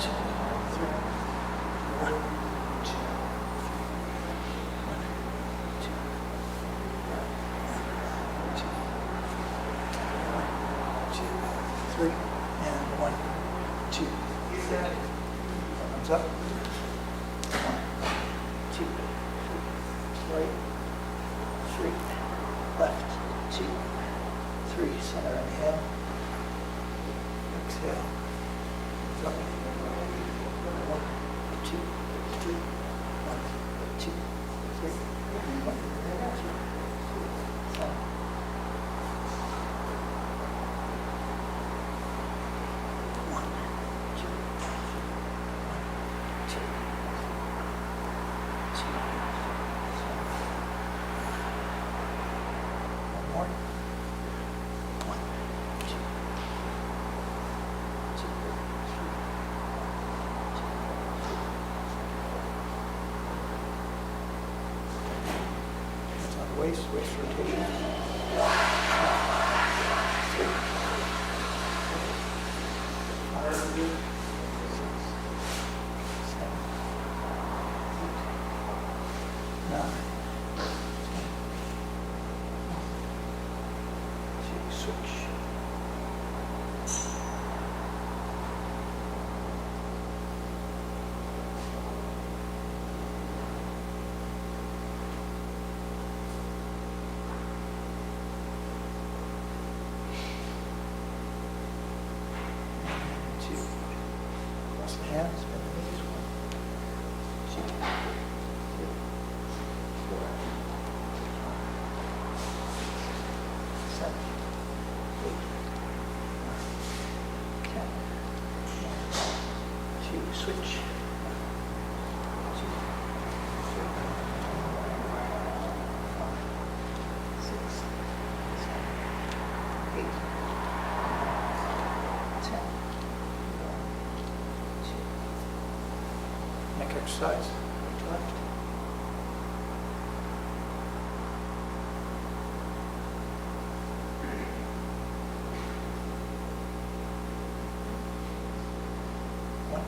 two, three. 1, 2, 3, and 1, 2, 3. Thumbs up. 1, 2, right, 3, left, 2, 3. Center inhale. Exhale. Thumbs up. 1, 2, 3. 1, 2, 3. 1, 2, 3. Waist rotation. 9. Switch. Cross the hands, bend the knees. 1, 2, 3, 4, 7, 8, 9, 10. 1, 2, switch. 2, 3, 4, 5, 6, 7, 8, 10. Neck exercise, right to left. One,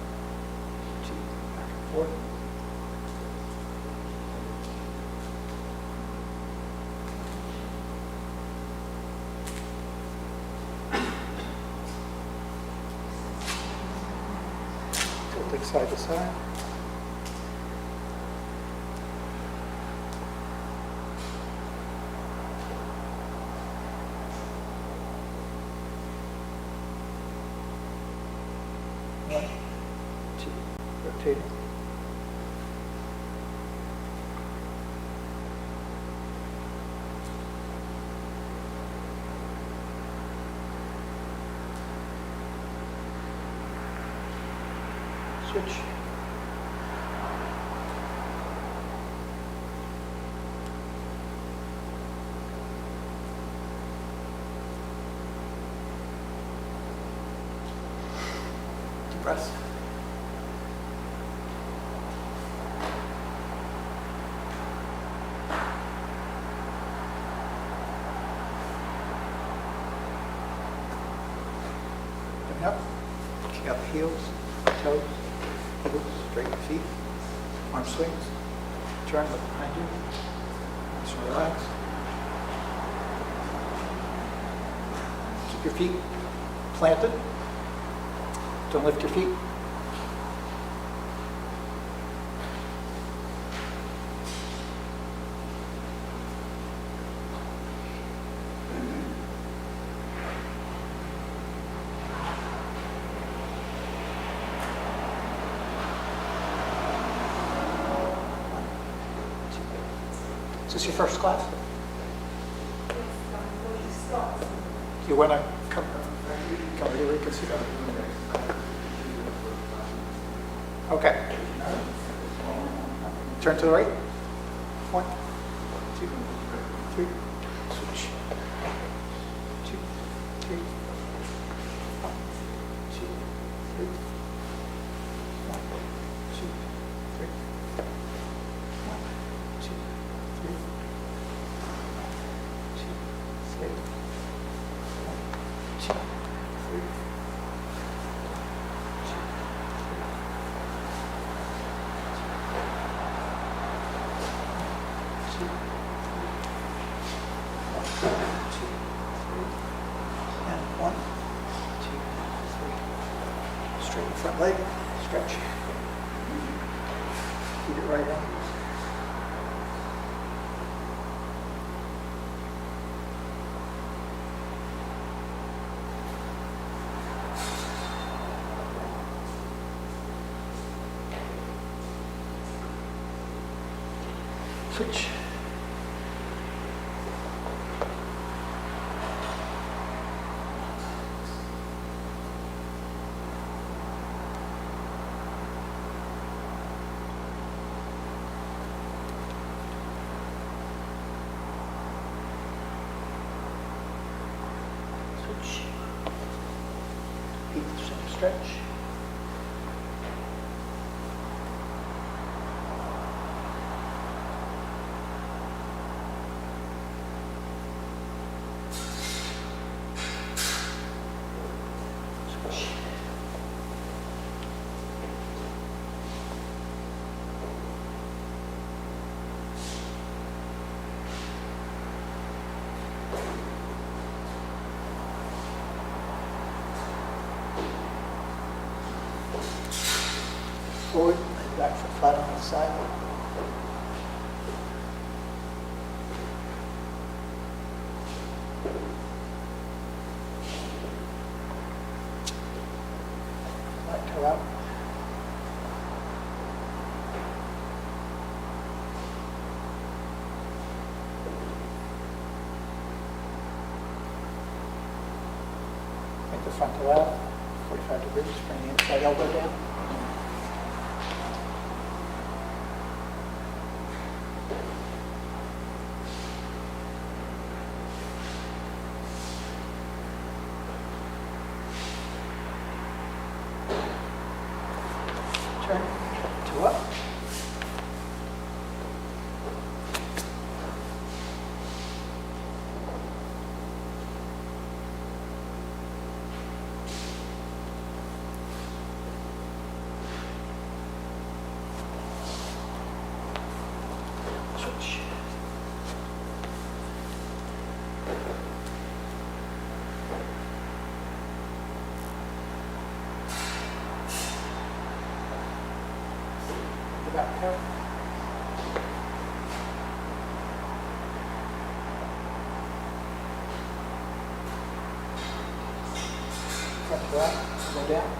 two, back and forth. Tilting side to side. Rotating. Switch. Deep breaths. Up, kicking up heels, toes, heels, straight feet, arm swings, Cheurng, look behind you, just relax. Keep your feet planted, don't lift your feet. Is this your first class? You want to come here, we can see that. Okay. Turn to the right. 1, 2, 3. Switch. 2, 3. 1, 2, 3. 1, 2, 3. 1, 2, 3. 1, 2, 3. Front leg, stretch. Keep it right in. Switch. Keep the same stretch. Switch. Forward, lay back foot flat on the side. Right toe out. Make the front toe out, 45 degrees, bring the inside elbow down. Turn, two up. Switch. The back toe. Front to right, go down.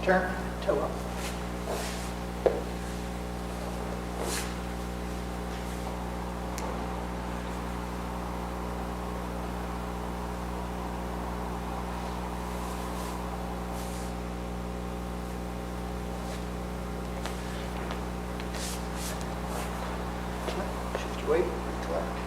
Turn, toe up. Shift your weight, right to left.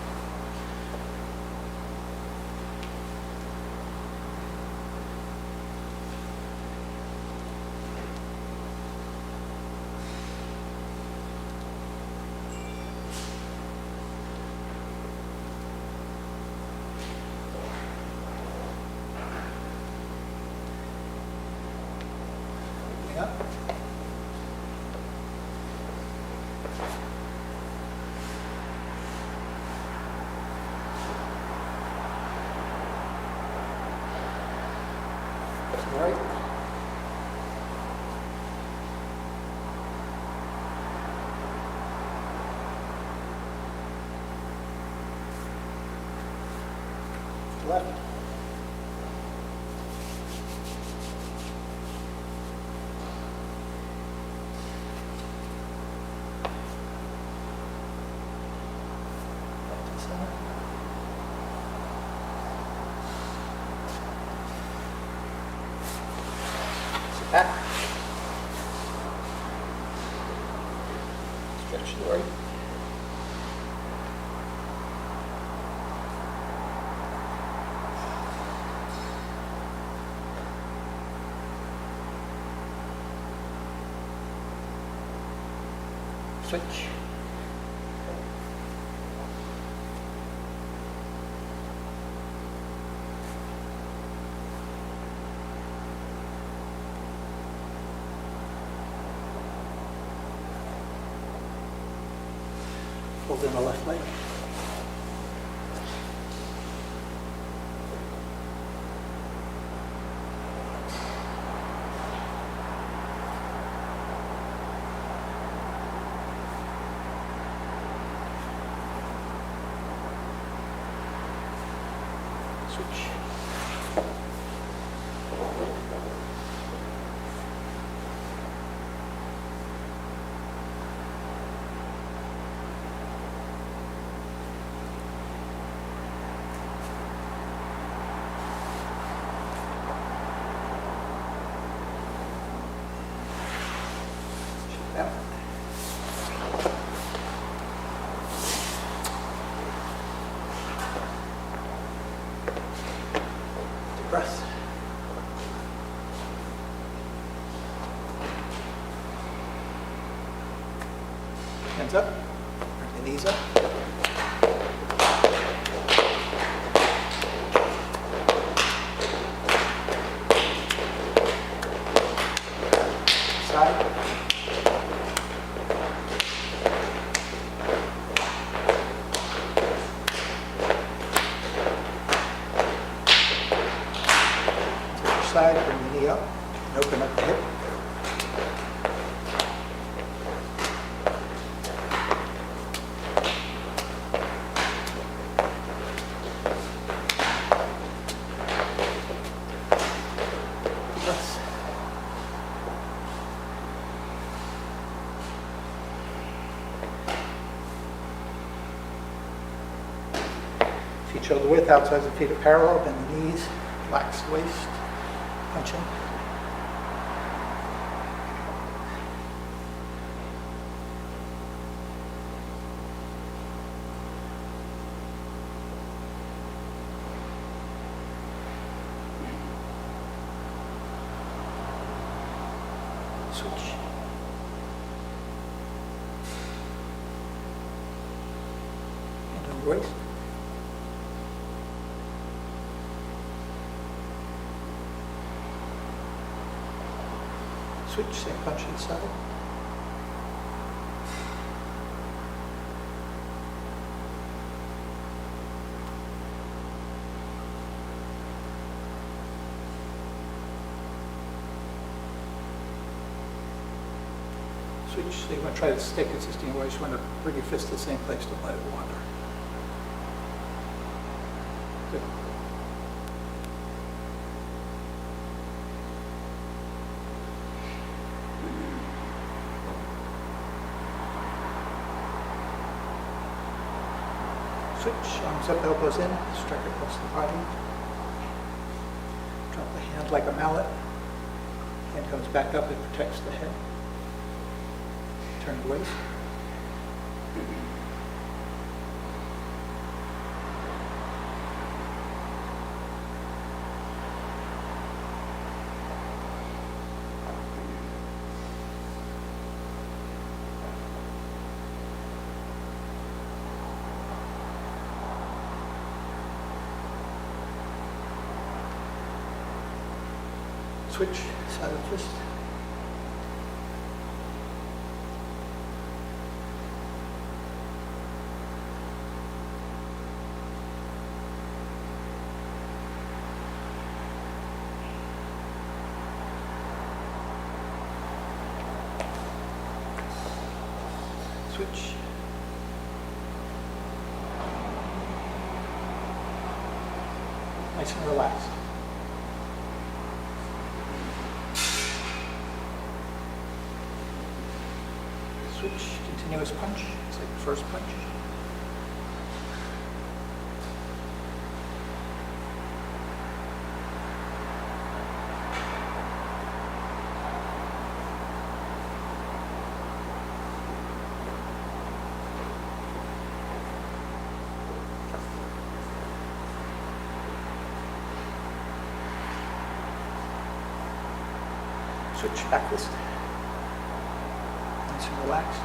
Opening up. To the right. To the left. Back to the center. Sit back. Stretch to the right. Switch. Hold in the left leg. Switch. Yep. Deep breath. Hands up. Bring the knees up. Side. Side, bring the knee up and open up the hip. Breaths. Feet shoulder width, outsides of feet are parallel, bend the knees, relax the waist. Punching. Switch. And over waist. Switch, same punch inside. Switch, so you want to try to stay consistent. You always want to bring your fist to the same place, don't let it wander. Good. Switch, arms up, elbows in, strike across the body. Drop the hand like a mallet. Hand comes back up, it protects the head. Turn the waist. Switch, side of fist. Switch. Nice and relaxed. Switch, continuous punch. It's like the first punch. Switch, back fist. Nice and relaxed.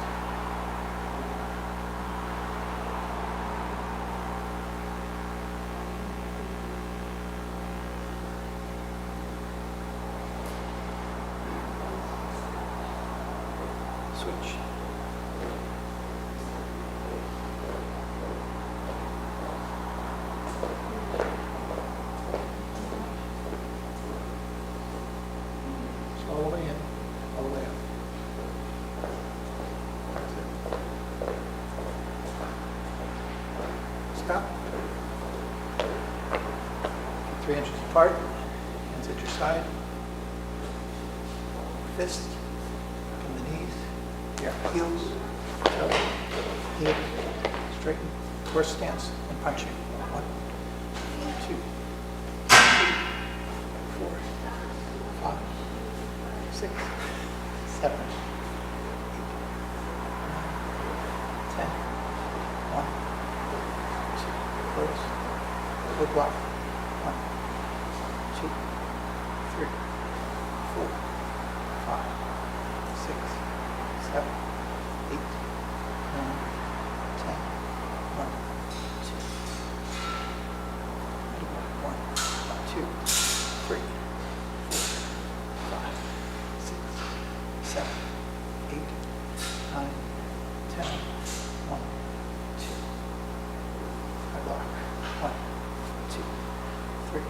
3 inches apart, hands at your side, fist, from the knees, your heels, toes, heel, straighten, horse stance, and punching. 1, 2, 3, 4, 5, 6, 7, 8, 9, 10. 1, 2, close, wood block. 1, 2, 3, 4, 5, 6, 7, 8, 9, 10. 1, 2, 3, 4, 5, 6, 7, 8, 9, 10. 1, 2. I block. 1, 2, 3,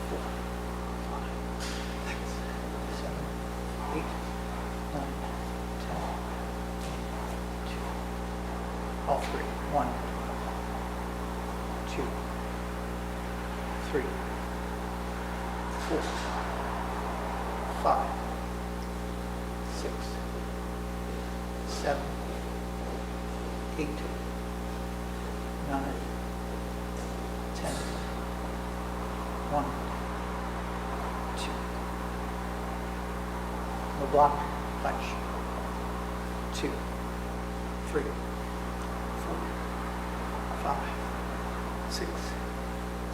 4, 5, 6, 7, 8, 9, 10. 2. All three. 1, 2, 3, 4, 5, 6, 7, 8, 9, 10. 1, 2. No block, punch. 2, 3, 4, 5, 6,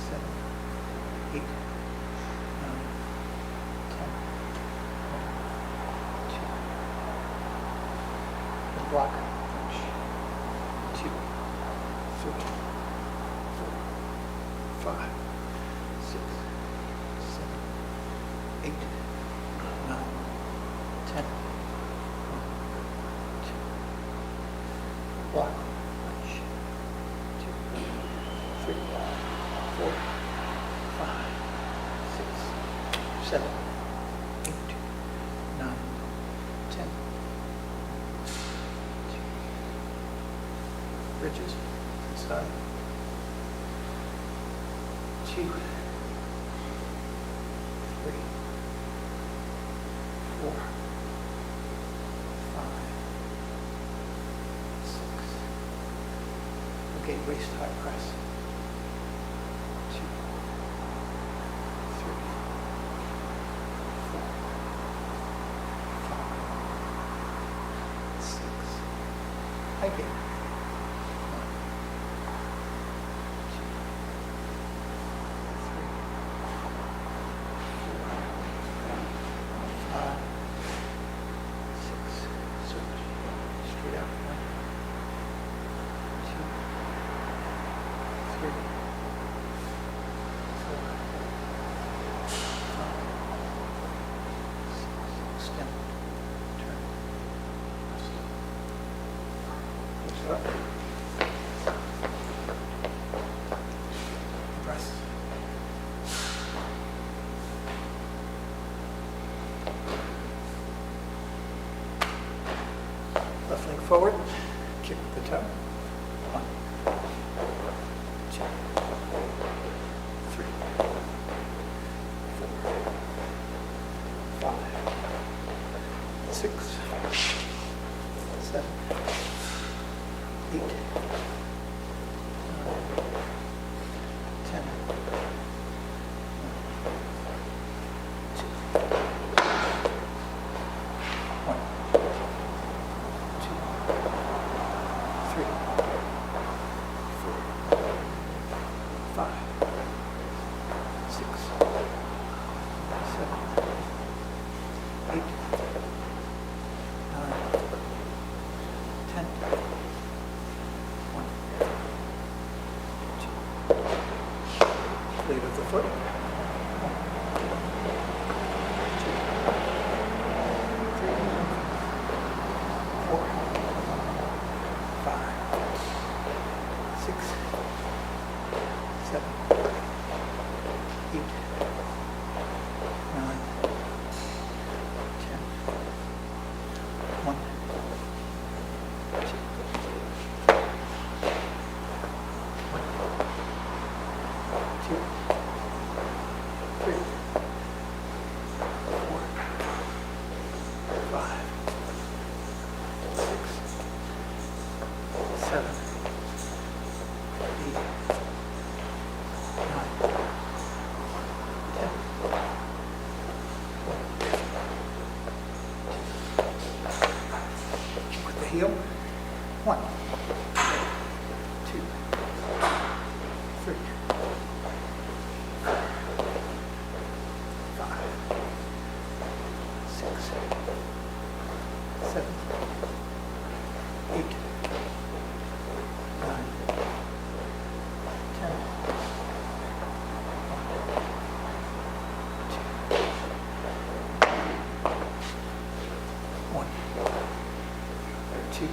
7, 8, 9, 10. 1, 2. No block, punch. 2, 3, 4, 5, 6, 7, 8, 9, 10. 1, 2. Block, punch. 2, 3, 4, 5, 6, 7, 8, 9, 10. 2. Bridges inside. 2, 3, 4, 5, 6. Okay, waist high press. 2, 3, 4, 5, 6. High kick. 1, 2, 3, 4, 5, 6. Switch. Straight out. 1, 2, 3, 4, 5, 6. Extend. Turn. Push up. Press. Left leg forward. Kick the toe. 1, 2, 3, 4, 5, 6, 7, 8, 9, 10. 1, 2, 3, 4, 5, 6, 7, 8, 9, 10. 1, 2. Blade of the foot. 1, 2, 3, 4, 5, 6, 7, 8, 9, 10. 1, 2, 2, heel. 1, 2, 3, 5, 6, 7, 8, 9, 10. 1, 2,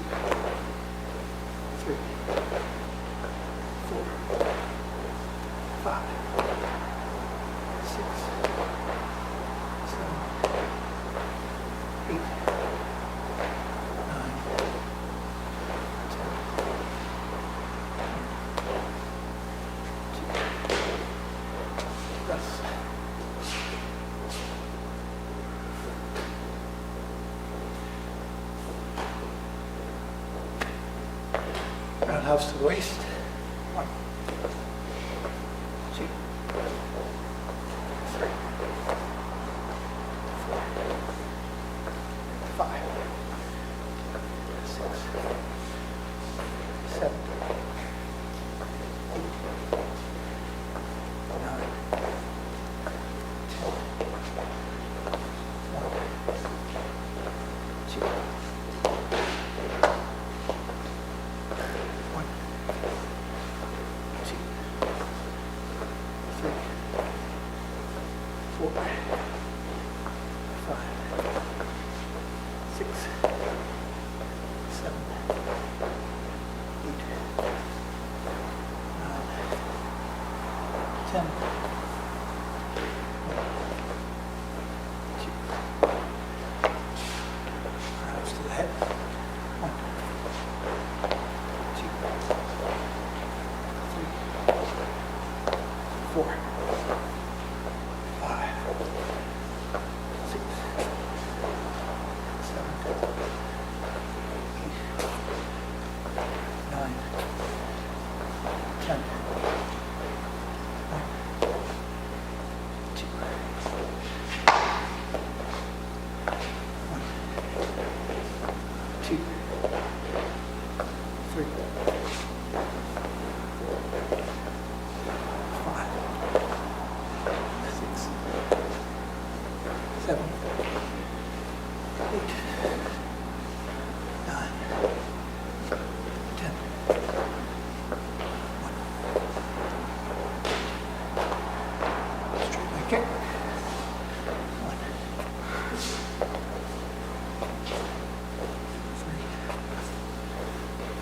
3, 4, 5, 6, 7, 8, 9, 10. Rest. Roundhouse to the waist. 1, 2, 3, 4, 5, 6, 7, 8, 9, 10. 1, 2, 1, 2, 3, 4, 5, 6, 7, 8, 9, 10. 1, 2. Rounds to the head. 1, 2, 3, 4, 5, 6, 7, 8, 9, 10. 1, 2, 1, 2, 3, 5, 6, 7, 8, 9, 10. 1. Straight leg kick. 1, 3,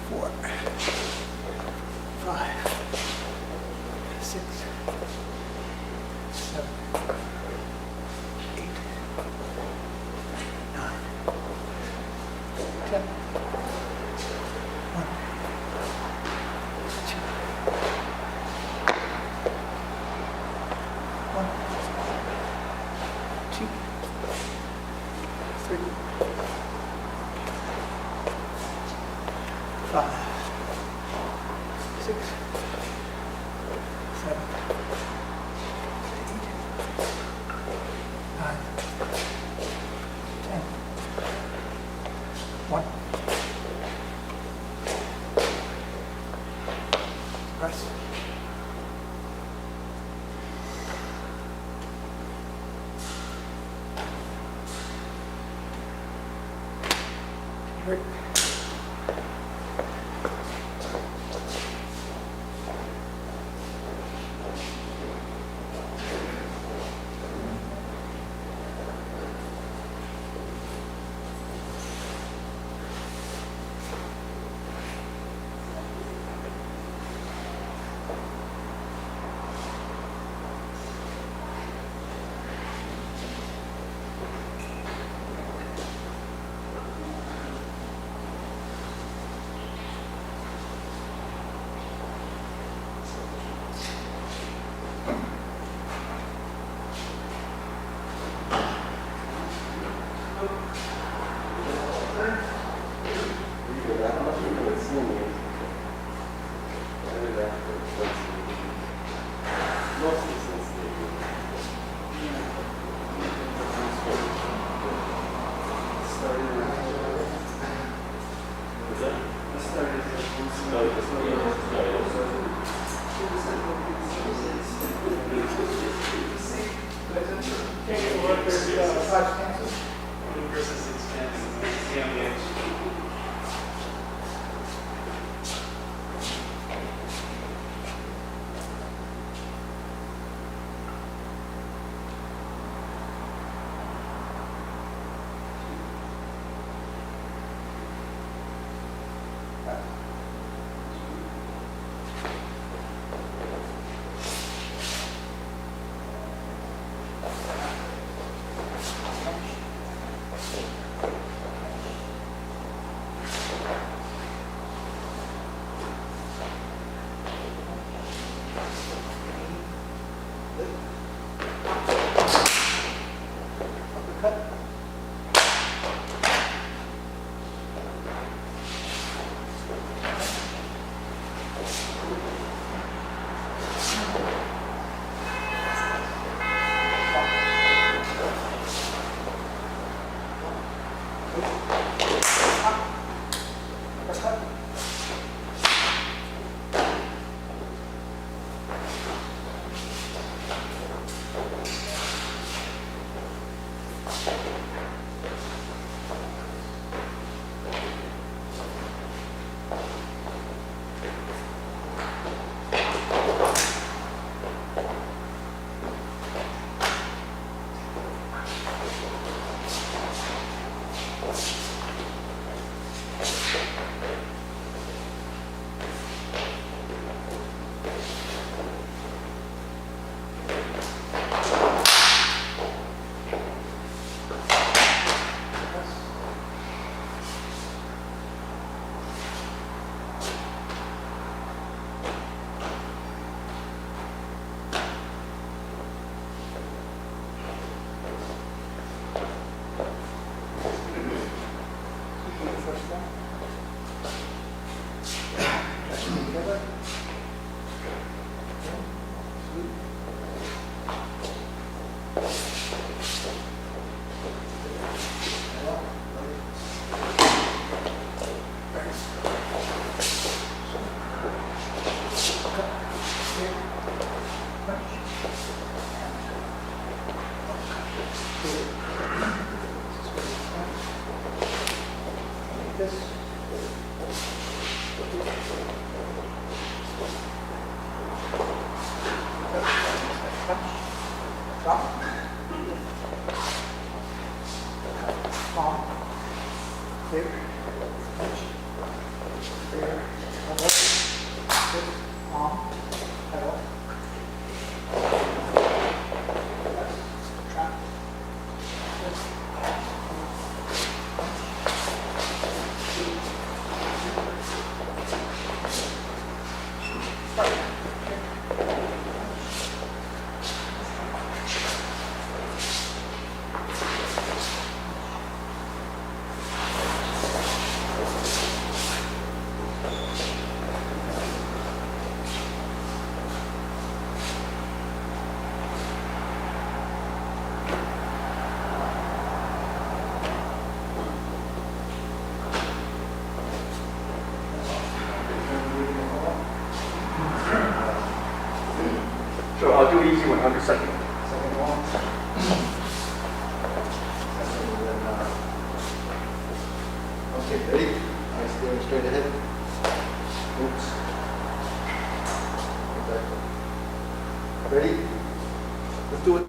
4, 5, 6, 7, 8, 9, 10. 1, 2, 1, 2, 3, 5, 6, 7, 8, 9, 10. 1. Rest. Great. side stances. Open versus expanding. Stay on the edge. So I'll do easy one, 100 seconds. Second one. Okay, ready? Eyes staring straight ahead. Oops. Ready? Let's do it.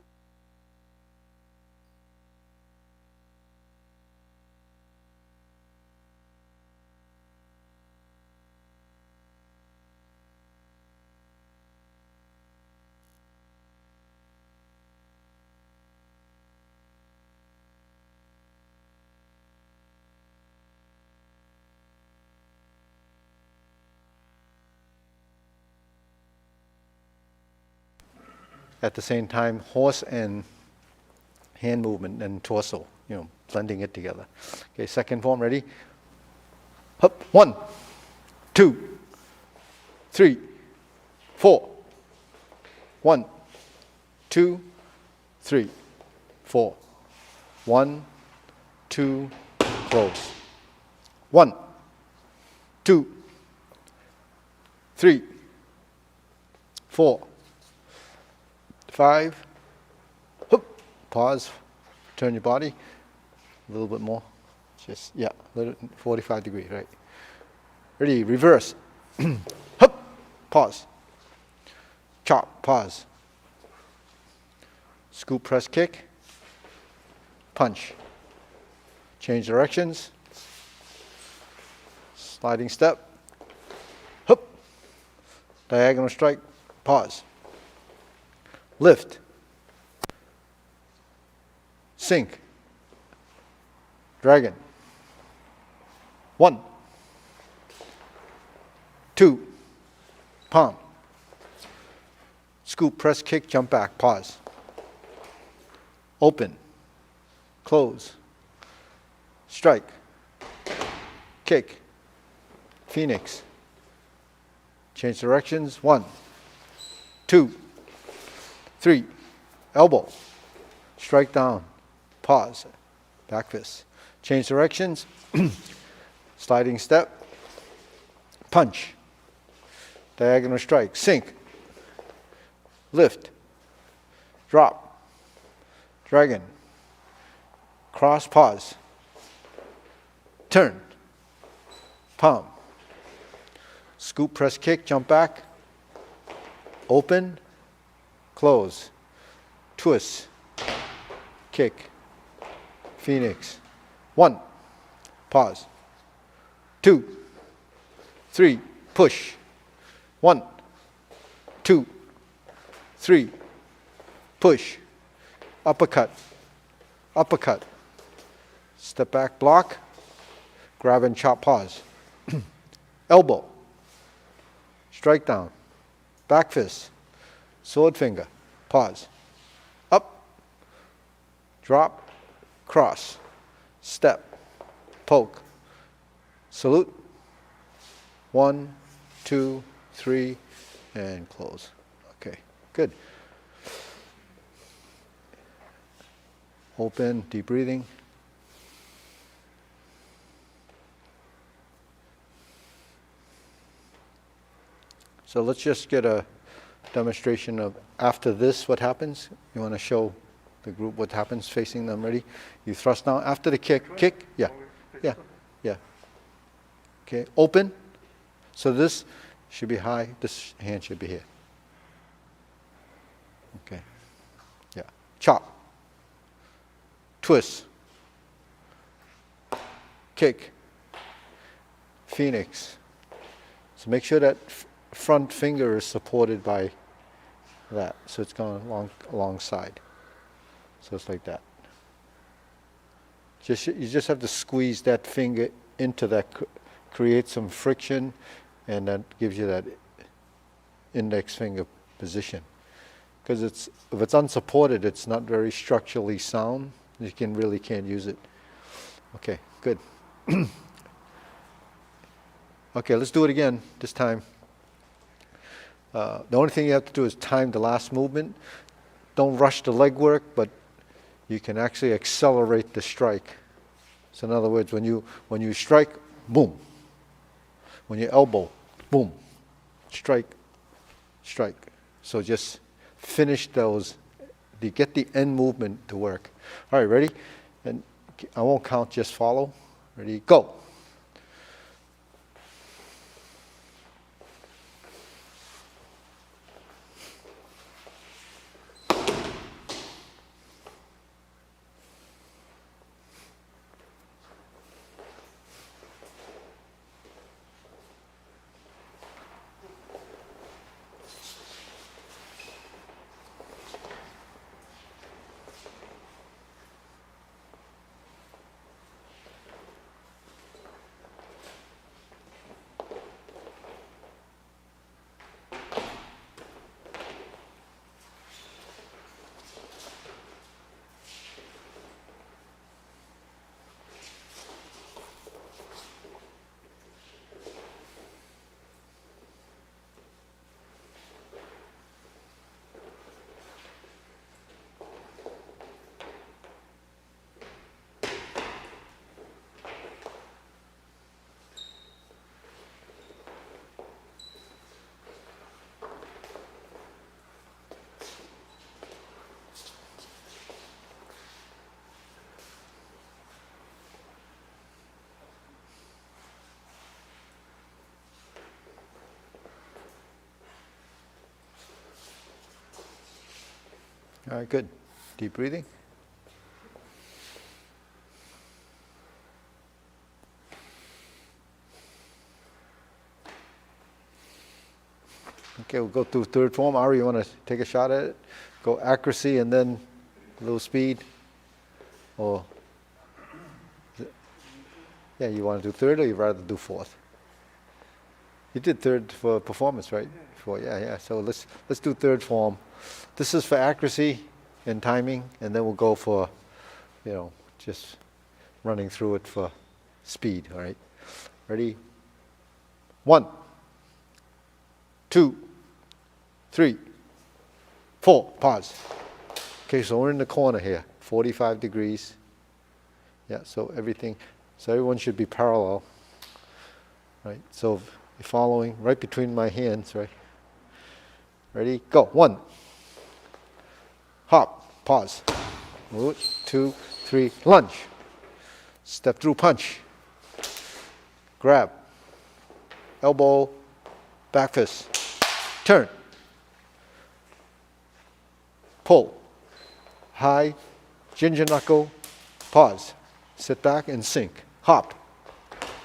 At the same time, horse and hand movement and torso, blending it together. Okay, second form, ready? Up, 1, 2, 3, 4. 1, 2, 3, 4. 1, 2, close. 1, 2, 3, 4. 5, hoop, pause, Turn your body a little bit more. Just, yeah, 45 degree, right? Ready, reverse. Hup, pause. Chop, pause. Scoop, press, kick. Punch. Change directions. Sliding step. Hup. Diagonal strike, pause. Lift. Sink. Dragon. 1, 2, palm. Scoop, press, kick, jump back, pause. Open, close, strike, kick, phoenix. Change directions, 1, 2, 3, elbow, strike down, pause, back fist. Change directions, sliding step, punch, diagonal strike, sink, lift, drop, dragon, cross, pause, turn, palm, scoop, press, kick, jump back, open, close, twist, kick, phoenix. 1, pause. 2, 3, push. 1, 2, 3, push. Uppercut, uppercut. Step back, block. Grab and chop, pause. Elbow, strike down. Back fist, sword finger, pause. Up, drop, cross. Step, poke, salute. 1, 2, 3, and close. Okay, good. Open, deep breathing. So let's just get a demonstration of after this what happens. You want to show the group what happens facing them. Ready? You thrust down after the kick, yeah, yeah. Okay, open. So this should be high, this hand should be here. Okay, yeah. Chop, twist, kick, phoenix. So make sure that front finger is supported by that, so it's going alongside. So it's like that. You just have to squeeze that finger into that, create some friction, and that gives you that index finger position. Because if it's unsupported, it's not very structurally sound. You really can't use it. Okay, good. Okay, let's do it again this time. The only thing you have to do is time the last movement. Don't rush the leg work, but you can actually accelerate the strike. So in other words, when you strike, boom. When you elbow, boom. Strike, strike. So just finish those. You get the end movement to work. All right, ready? And I won't count, just follow. Ready, go. All right, good. Deep breathing. Okay, we'll go through third form. Ari, you want to take a shot at it? Go accuracy and then a little speed? Or, yeah, you want to do third or you'd rather do fourth? You did third for performance, right? Yeah. So let's do third form. This is for accuracy and timing, and then we'll go for, just running through it for speed, all right? Ready? 1, 2, 3, 4, pause. Okay, so we're in the corner here, 45 degrees. Yeah, so everyone should be parallel, right? So you're following right between my hands, right? Ready, go. 1, hop, pause. Move, 2, 3, lunge. Step through punch. Grab. Elbow, back fist. Turn. Pull. High, ginger knuckle, pause. Sit back and sink. Hop.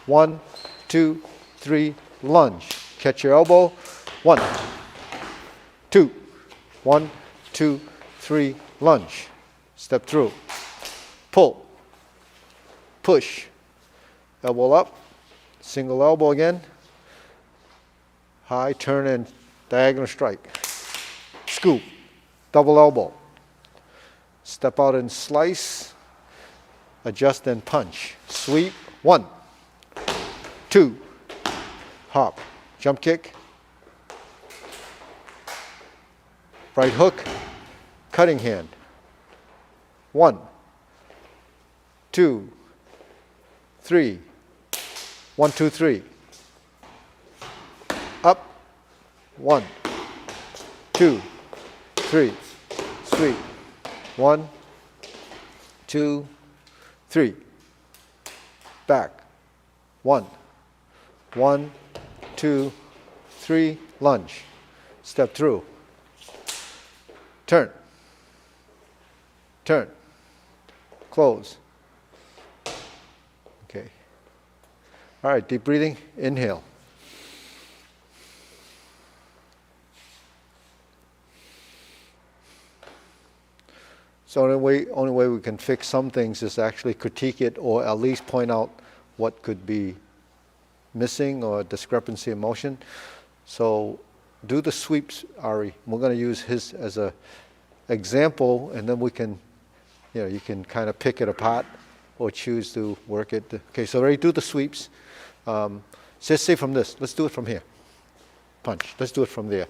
1, 2, 3, lunge. Catch your elbow. 1, 2, 1, 2, 3, lunge. Step through. Pull. Push. Elbow up. Single elbow again. High, turn and diagonal strike. Scoop. Double elbow. Step out and slice. Adjust and punch. Sweep. 1, 2, hop. Jump kick. Right hook. Cutting hand. 1, 2, 3. 1, 2, 3. Up. 1, 2, 3. Sweep. 1, 2, 3. Back. 1, 1, 2, 3. Lunge. Step through. Turn. Turn. Close. Okay. All right, deep breathing. Inhale. So only way we can fix some things is actually critique it or at least point out what could be missing or discrepancy in motion. So do the sweeps, Ari. We're going to use his as a example, and then we can, you can kind of pick it apart or choose to work it. Okay, so ready? Do the sweeps. Just say from this. Let's do it from here. Punch. Let's do it from there.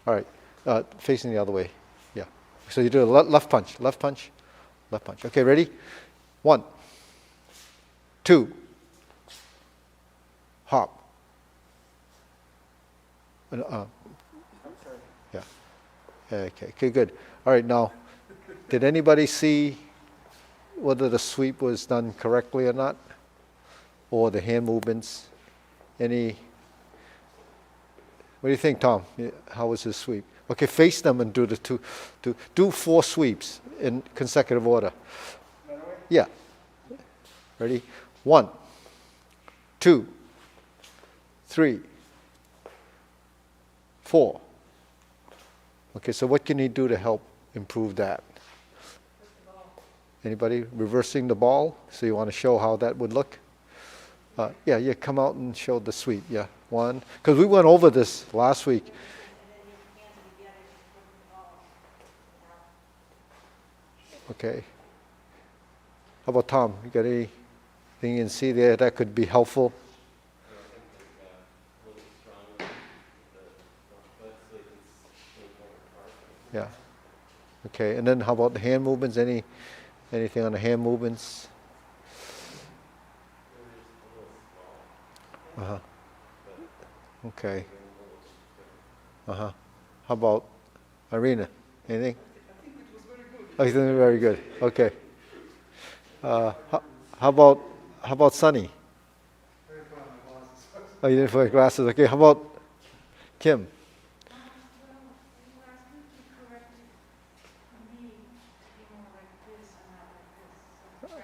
All right. Facing the other way. Yeah. So you do a left punch, left punch, left punch. Okay, ready? 1, 2, hop. Yeah. Okay, good. All right, now, did anybody see whether the sweep was done correctly or not? Or the hand movements? What do you think, Tom? How was his sweep? Okay, face them and do do 4 sweeps in consecutive order. Yeah. Ready? 1, 2, 3, 4. Okay, so what can you do to help improve that? Anybody reversing the ball? So you want to show how that would look? Yeah, come out and show the sweep. Yeah, 1. Because we went over this last week. Okay. How about Tom? You got anything you can see there that could be helpful? Yeah. Okay, and then how about the hand movements? Anything on the hand movements? Uh-huh. Okay. Uh-huh. How about Irina? Anything? Oh, he's doing very good. Okay. How about Sunny? Oh, you didn't wear glasses. Okay. How about Kim?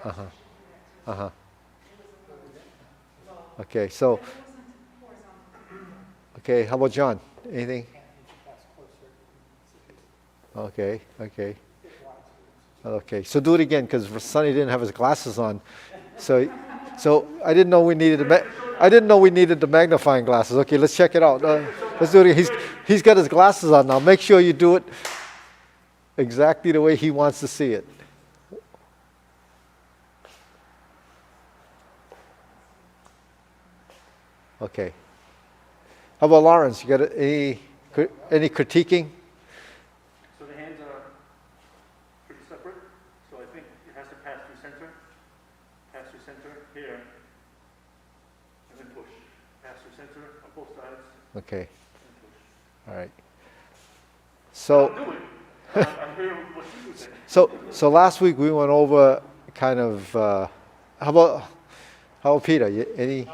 Uh-huh. Okay, so, okay, how about John? Anything? Okay, okay. Okay, so do it again, because Sonny didn't have his glasses on. So I didn't know we needed the magnifying glasses. Okay, let's check it out. Let's do it again. He's got his glasses on now. Make sure you do it exactly the way he wants to see it. Okay. How about Lawrence? You got any critiquing? So the hands are pretty separate. So I think it has to pass through center here, and then push. Pass through center on both sides. Okay. And push. All right. So. I'll do it. I'm hearing what you say. So last week we went over kind of. How about Peter? Any?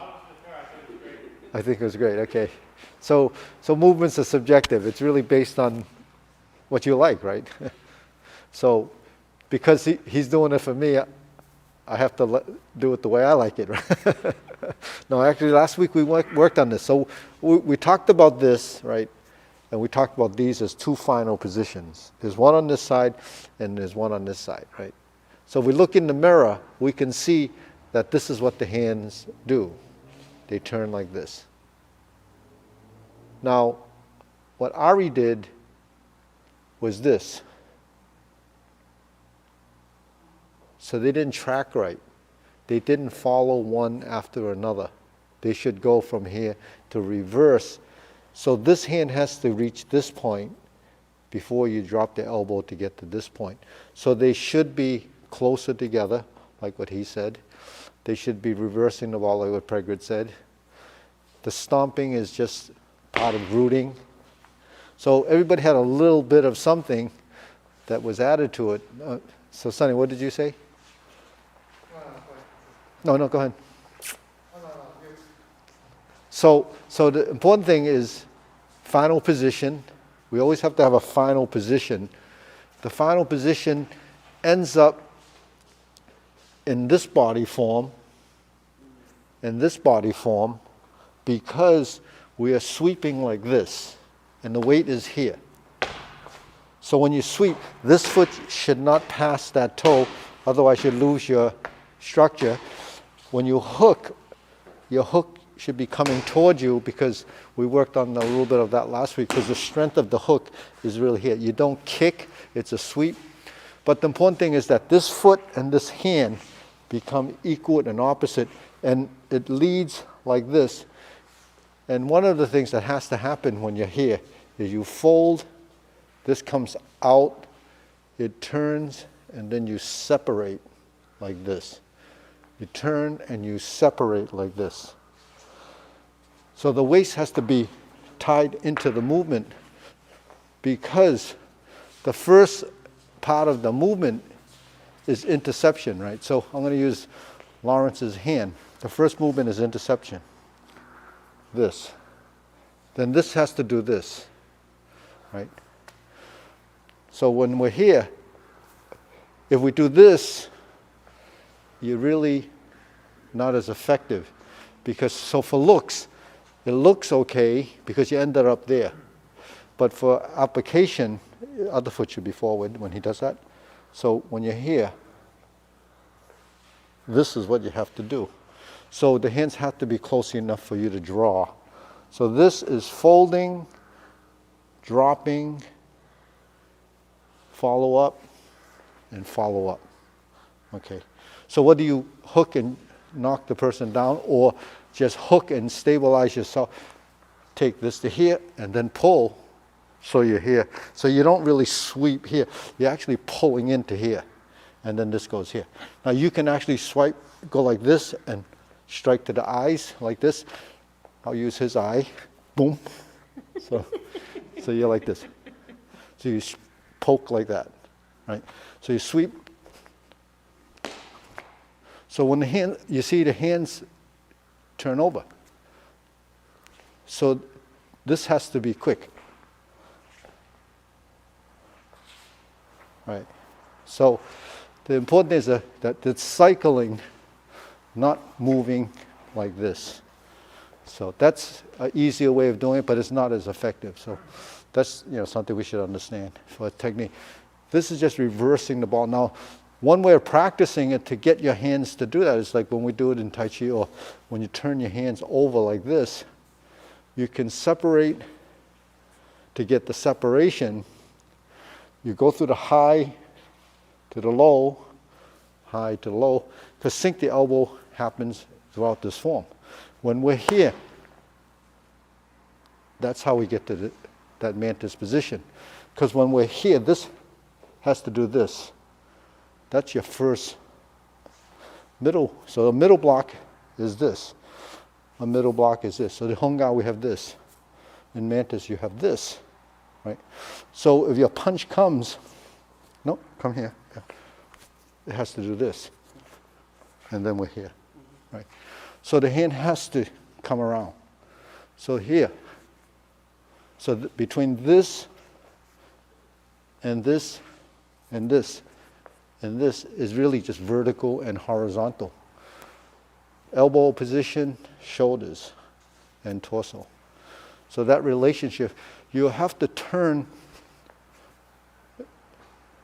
I think it was great. Okay. So movements are subjective. It's really based on what you like, right? So because he's doing it for me, I have to do it the way I like it. Right? No, actually last week we worked on this. So we talked about this, right? And we talked about these as two final positions. There's one on this side and there's one on this side, right? So if we look in the mirror, we can see that this is what the hands do. They turn like this. Now, what Ari did was this. So they didn't track right. They didn't follow one after another. They should go from here to reverse. So this hand has to reach this point before you drop the elbow to get to this point. So they should be closer together, like what he said. They should be reversing the ball, like what Pregrid said. The stomping is just part of rooting. So everybody had a little bit of something that was added to it. So Sonny, what did you say? No, go ahead. So the important thing is final position. We always have to have a final position. The final position ends up in this body form, because we are sweeping like this, and the weight is here. So when you sweep, this foot should not pass that toe, otherwise you lose your structure. When you hook, your hook should be coming toward you, because we worked on a little bit of that last week, because the strength of the hook is really here. You don't kick, it's a sweep. But the important thing is that this foot and this hand become equal and opposite, and it leads like this. And one of the things that has to happen when you're here is you fold, this comes out, it turns, and then you separate like this. You turn and you separate like this. So the waist has to be tied into the movement, because the first part of the movement is interception, right? So I'm going to use Lawrence's hand. The first movement is interception. This. Then this has to do this, right? So when we're here, if we do this, you're really not as effective, because so for looks, it looks okay because you ended up there. But for application, other foot should be forward when he does that. So when you're here, this is what you have to do. So the hands have to be close enough for you to draw. So this is folding, dropping, follow up, and follow up. Okay. So what do you hook and knock the person down, or just hook and stabilize yourself? Take this to here and then pull, so you're here. So you don't really sweep here. You're actually pulling into here, and then this goes here. Now you can actually swipe, go like this, and strike to the eyes like this. I'll use his eye. Boom. So you're like this. So you poke like that, right? So you sweep. So when the hand, you see the hands turn over. So this has to be quick. Right. So The important thing is that it's cycling, not moving like this. So that's an easier way of doing it, but it's not as effective. So that's something we should understand for a technique. This is just reversing the ball. Now, one way of practicing it to get your hands to do that is like when we do it in Tai Chi, or when you turn your hands over like this, you can separate. To get the separation, you go through the high to the low, high to low, because sink the elbow happens throughout this form. When we're here, that's how we get to that mantis position. Because when we're here, this has to do this. That's your first middle. So the middle block is this. A middle block is this. So the Hung Gao, we have this. In mantis, you have this. Right? So if your punch comes, no, come here. Yeah. It has to do this. And then we're here. Right? So the hand has to come around. So here. So between this and this and this and this is really just vertical and horizontal. Elbow position, shoulders, and torso. So that relationship, you have to turn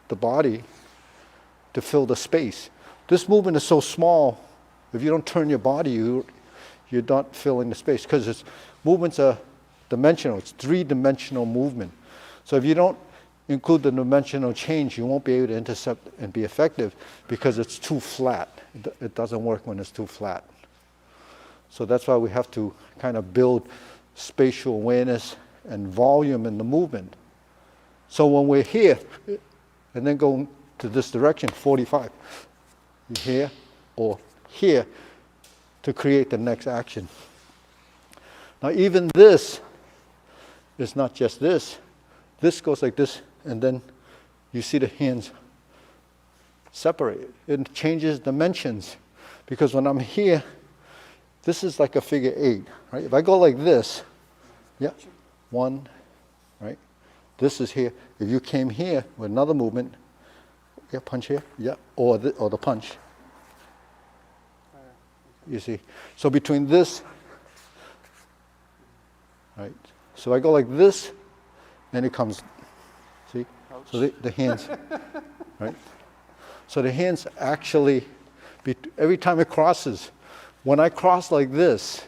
the body to fill the space. This movement is so small, if you don't turn your body, you're not filling the space, because movements are dimensional. It's three-dimensional movement. So if you don't include the dimensional change, you won't be able to intercept and be effective because it's too flat. It doesn't work when it's too flat. So that's why we have to kind of build spatial awareness and volume in the movement. So when we're here, and then go to this direction, 45, here or here, to create the next action. Now even this is not just this. This goes like this, and then you see the hands separate. It changes dimensions, because when I'm here, this is like a figure 8, right? If I go like this, yeah, 1, right? This is here. If you came here with another movement, yeah, punch here, yeah, or the punch. You see? So between this, right? So I go like this, and it comes, see? So the hands, right? So the hands actually, every time it crosses, when I cross like this,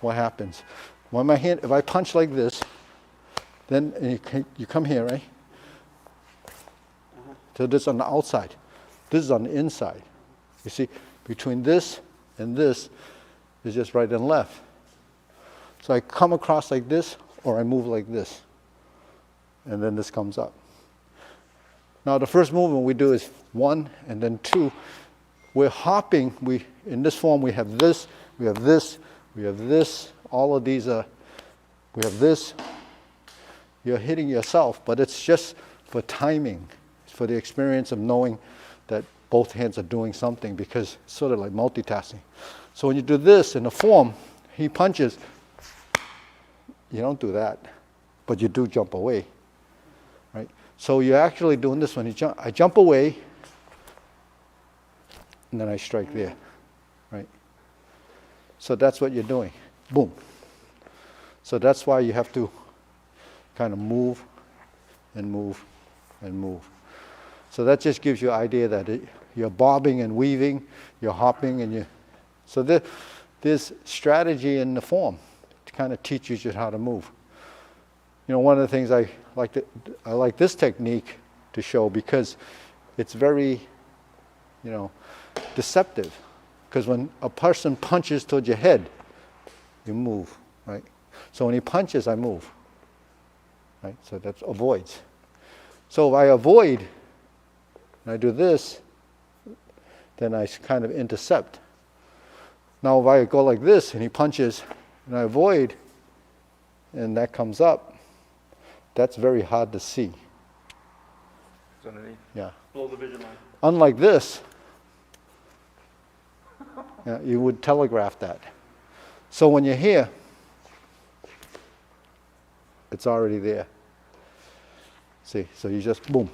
what happens? When my hand, if I punch like this, then you come here, right? So this is on the outside. This is on the inside. You see, between this and this is just right and left. So I come across like this, or I move like this. And then this comes up. Now the first movement we do is 1 and then 2. We're hopping. In this form we have this, we have this, we have this. All of these are, we have this. You're hitting yourself, but it's just for timing. It's for the experience of knowing that both hands are doing something, because it's sort of like multitasking. So when you do this in the form, he punches, you don't do that, but you do jump away, right? So you're actually doing this when you jump. I jump away, and then I strike there, right? So that's what you're doing. Boom. So that's why you have to kind of move and move and move. So that just gives you an idea that you're bobbing and weaving, you're hopping, and so there's strategy in the form to kind of teach you how to move. You know, one of the things I like this technique to show, because it's very, deceptive. Because when a person punches towards your head, you move, right? So when he punches, I move, right? So that avoids. So if I avoid, and I do this, then I kind of intercept. Now if I go like this, and he punches, and I avoid, and that comes up, that's very hard to see. It's underneath. Yeah. Below the vision line. Unlike this, you would telegraph that. So when you're here, it's already there. See, so you just boom.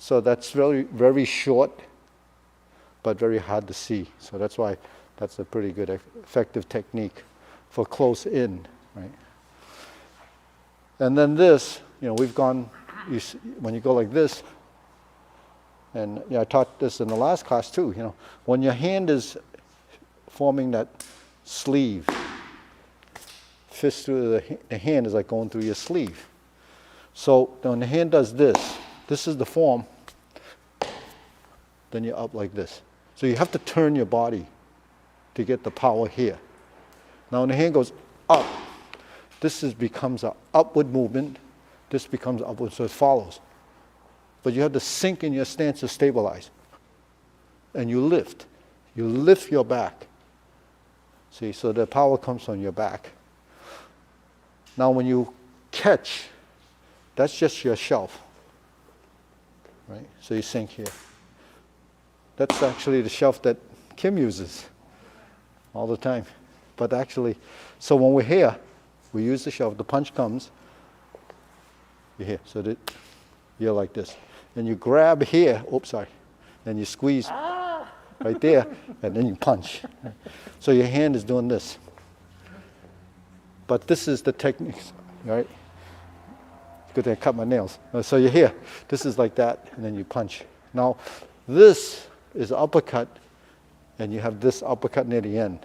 So that's very, very short, but very hard to see. So that's why that's a pretty good, effective technique for close in, right? And then this, we've gone, when you go like this, and I taught this in the last class too, when your hand is forming that sleeve, fist through the hand is like going through your sleeve. So when the hand does this is the form, then you're up like this. So you have to turn your body to get the power here. Now when the hand goes up, this becomes an upward movement, this becomes upward, so it follows. But you have to sink in your stance to stabilize. And you lift your back. See, so the power comes from your back. Now when you catch, that's just your shelf, right? So you sink here. That's actually the shelf that Kim uses all the time. But actually, so when we're here, we use the shelf, the punch comes, you're here, so that you're like this. And you grab here, oops, sorry, then you squeeze right there, and then you punch. So your hand is doing this. But this is the technique, right? Good thing I cut my nails. So you're here, this is like that, and then you punch. Now, this is uppercut, and you have this uppercut near the end.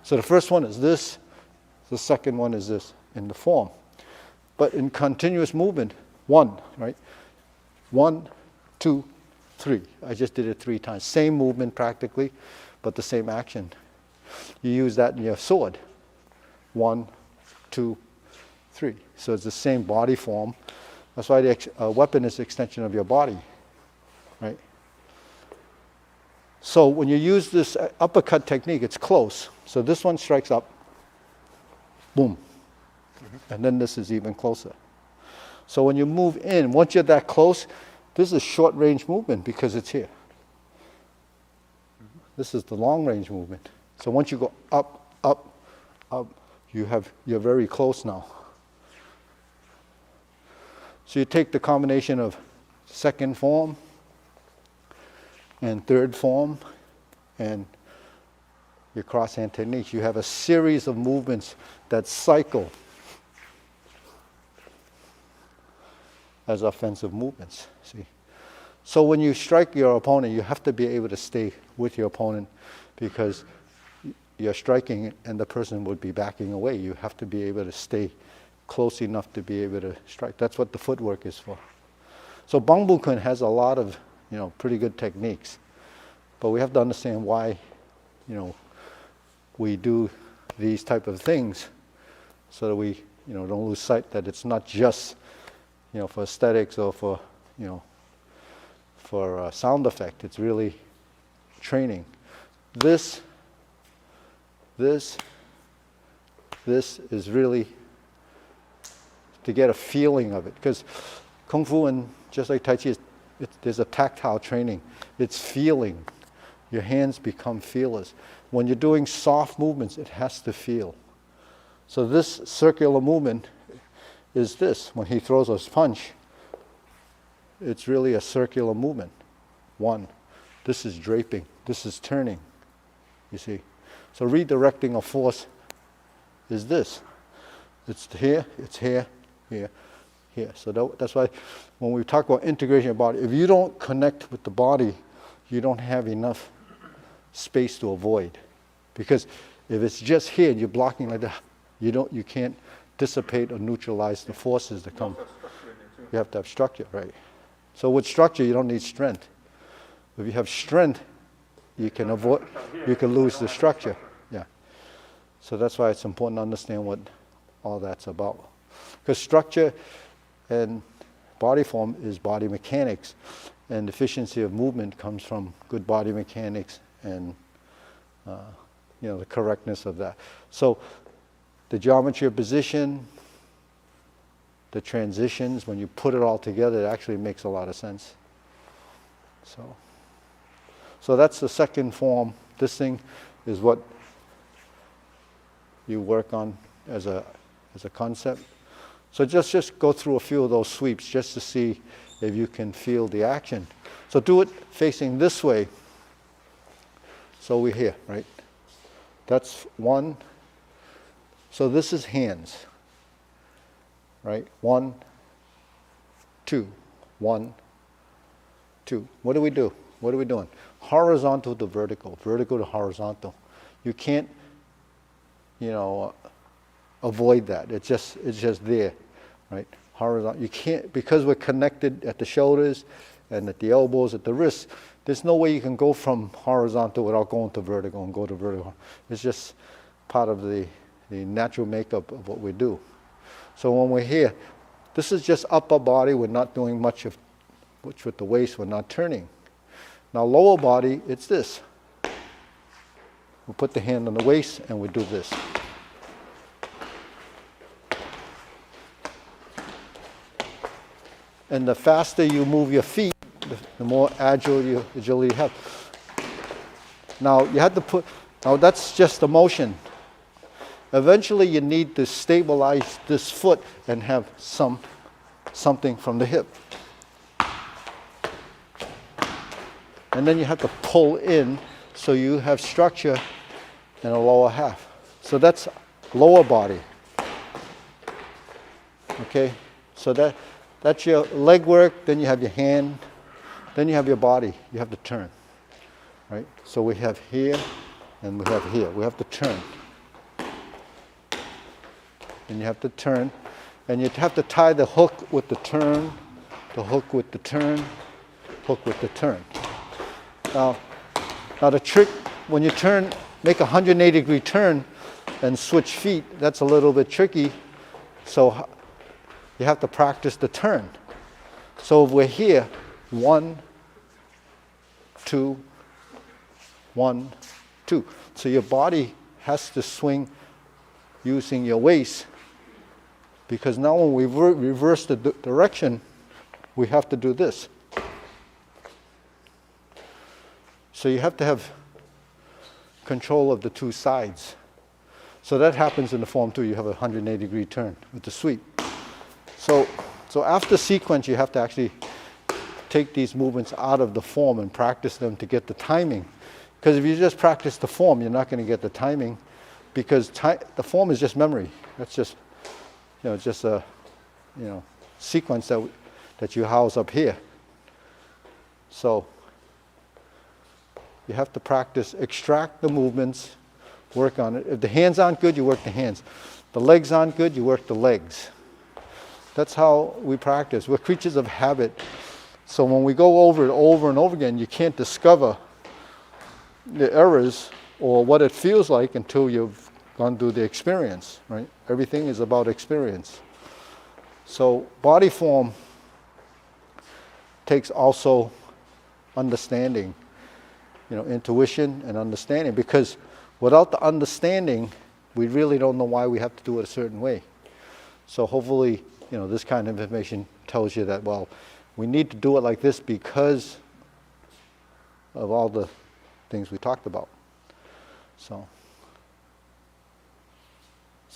So the first one is this, the second one is this in the form. But in continuous movement, one, right? 1, 2, 3. I just did it 3 times. Same movement practically, but the same action. You use that in your sword. 1, 2, 3. So it's the same body form. That's why the weapon is an extension of your body, right? So when you use this uppercut technique, it's close. So this one strikes up, boom. And then this is even closer. So when you move in, once you're that close, this is short range movement because it's here. This is the long range movement. So once you go up, up, up, you're very close now. So you take the combination of second form and third form and your cross hand techniques. You have a series of movements that cycle as offensive movements, see. So when you strike your opponent, you have to be able to stay with your opponent because you're striking and the person would be backing away. You have to be able to stay close enough to be able to strike. That's what the footwork is for. So Bung Kuen has a lot of, pretty good techniques, but we have to understand why, we do these type of things so that we, don't lose sight that it's not just for aesthetics or for, for sound effect. It's really training. This is really to get a feeling of it. Because Kung Fu and just like Tai Chi, there's a tactile training. It's feeling. Your hands become feelers. When you're doing soft movements, it has to feel. So this circular movement is this. When he throws his punch, it's really a circular movement. 1. This is draping. This is turning. You see? So redirecting of force is this. It's here, here, here, here. So that's why when we talk about integration of body, if you don't connect with the body, you don't have enough space to avoid. Because if it's just here and you're blocking like that, you can't dissipate or neutralize the forces that come. You have to have structure, right? So with structure, you don't need strength. If you have strength, you can avoid, you can lose the structure. Yeah. So that's why it's important to understand what all that's about. Because structure and body form is body mechanics, and efficiency of movement comes from good body mechanics and the correctness of that. So the geometry of position, the transitions, when you put it all together, it actually makes a lot of sense. So that's the second form. This thing is what you work on as a concept. So just go through a few of those sweeps just to see if you can feel the action. So do it facing this way. So we're here, right? That's one. So this is hands, right? 1, 2, 1, 2. What do we do? What are we doing? Horizontal to vertical, vertical to horizontal. You can't, avoid that. It's just there, right? Horizontal. You can't, because we're connected at the shoulders and at the elbows, at the wrists. There's no way you can go from horizontal without going to vertical and go to vertical. It's just part of the natural makeup of what we do. So when we're here, this is just upper body. We're not doing much with the waist. We're not turning. Now lower body, it's this. We put the hand on the waist and we do this. And the faster you move your feet, the more agility you have. Now you have to put, now that's just the motion. Eventually you need to stabilize this foot and have something from the hip. And then you have to pull in so you have structure in the lower half. So that's lower body. Okay, so that's your leg work, then you have your hand, then you have your body, you have to turn, right? So we have here and we have here, we have to turn. And you have to turn, and you have to tie the hook with the turn, the hook with the turn, hook with the turn. Now the trick, when you turn, make a 180-degree turn and switch feet, that's a little bit tricky, so you have to practice the turn. So if we're here, 1, 2, 1, 2. So your body has to swing using your waist, because now when we reverse the direction, we have to do this. So you have to have control of the two sides. So that happens in the form too. You have a 180-degree turn with the sweep. So after sequence, you have to actually take these movements out of the form and practice them to get the timing. Because if you just practice the form, you're not going to get the timing, because the form is just memory. That's just, just a, sequence that you house up here. So you have to practice, extract the movements, work on it. If the hands aren't good, you work the hands. The legs aren't good, you work the legs. That's how we practice. We're creatures of habit. So when we go over it over and over again, you can't discover the errors or what it feels like until you've gone through the experience, right? Everything is about experience. So body form takes also understanding, intuition and understanding, because without the understanding, we really don't know why we have to do it a certain way. So hopefully, this kind of information tells you that, well, we need to do it like this because of all the things we talked about. So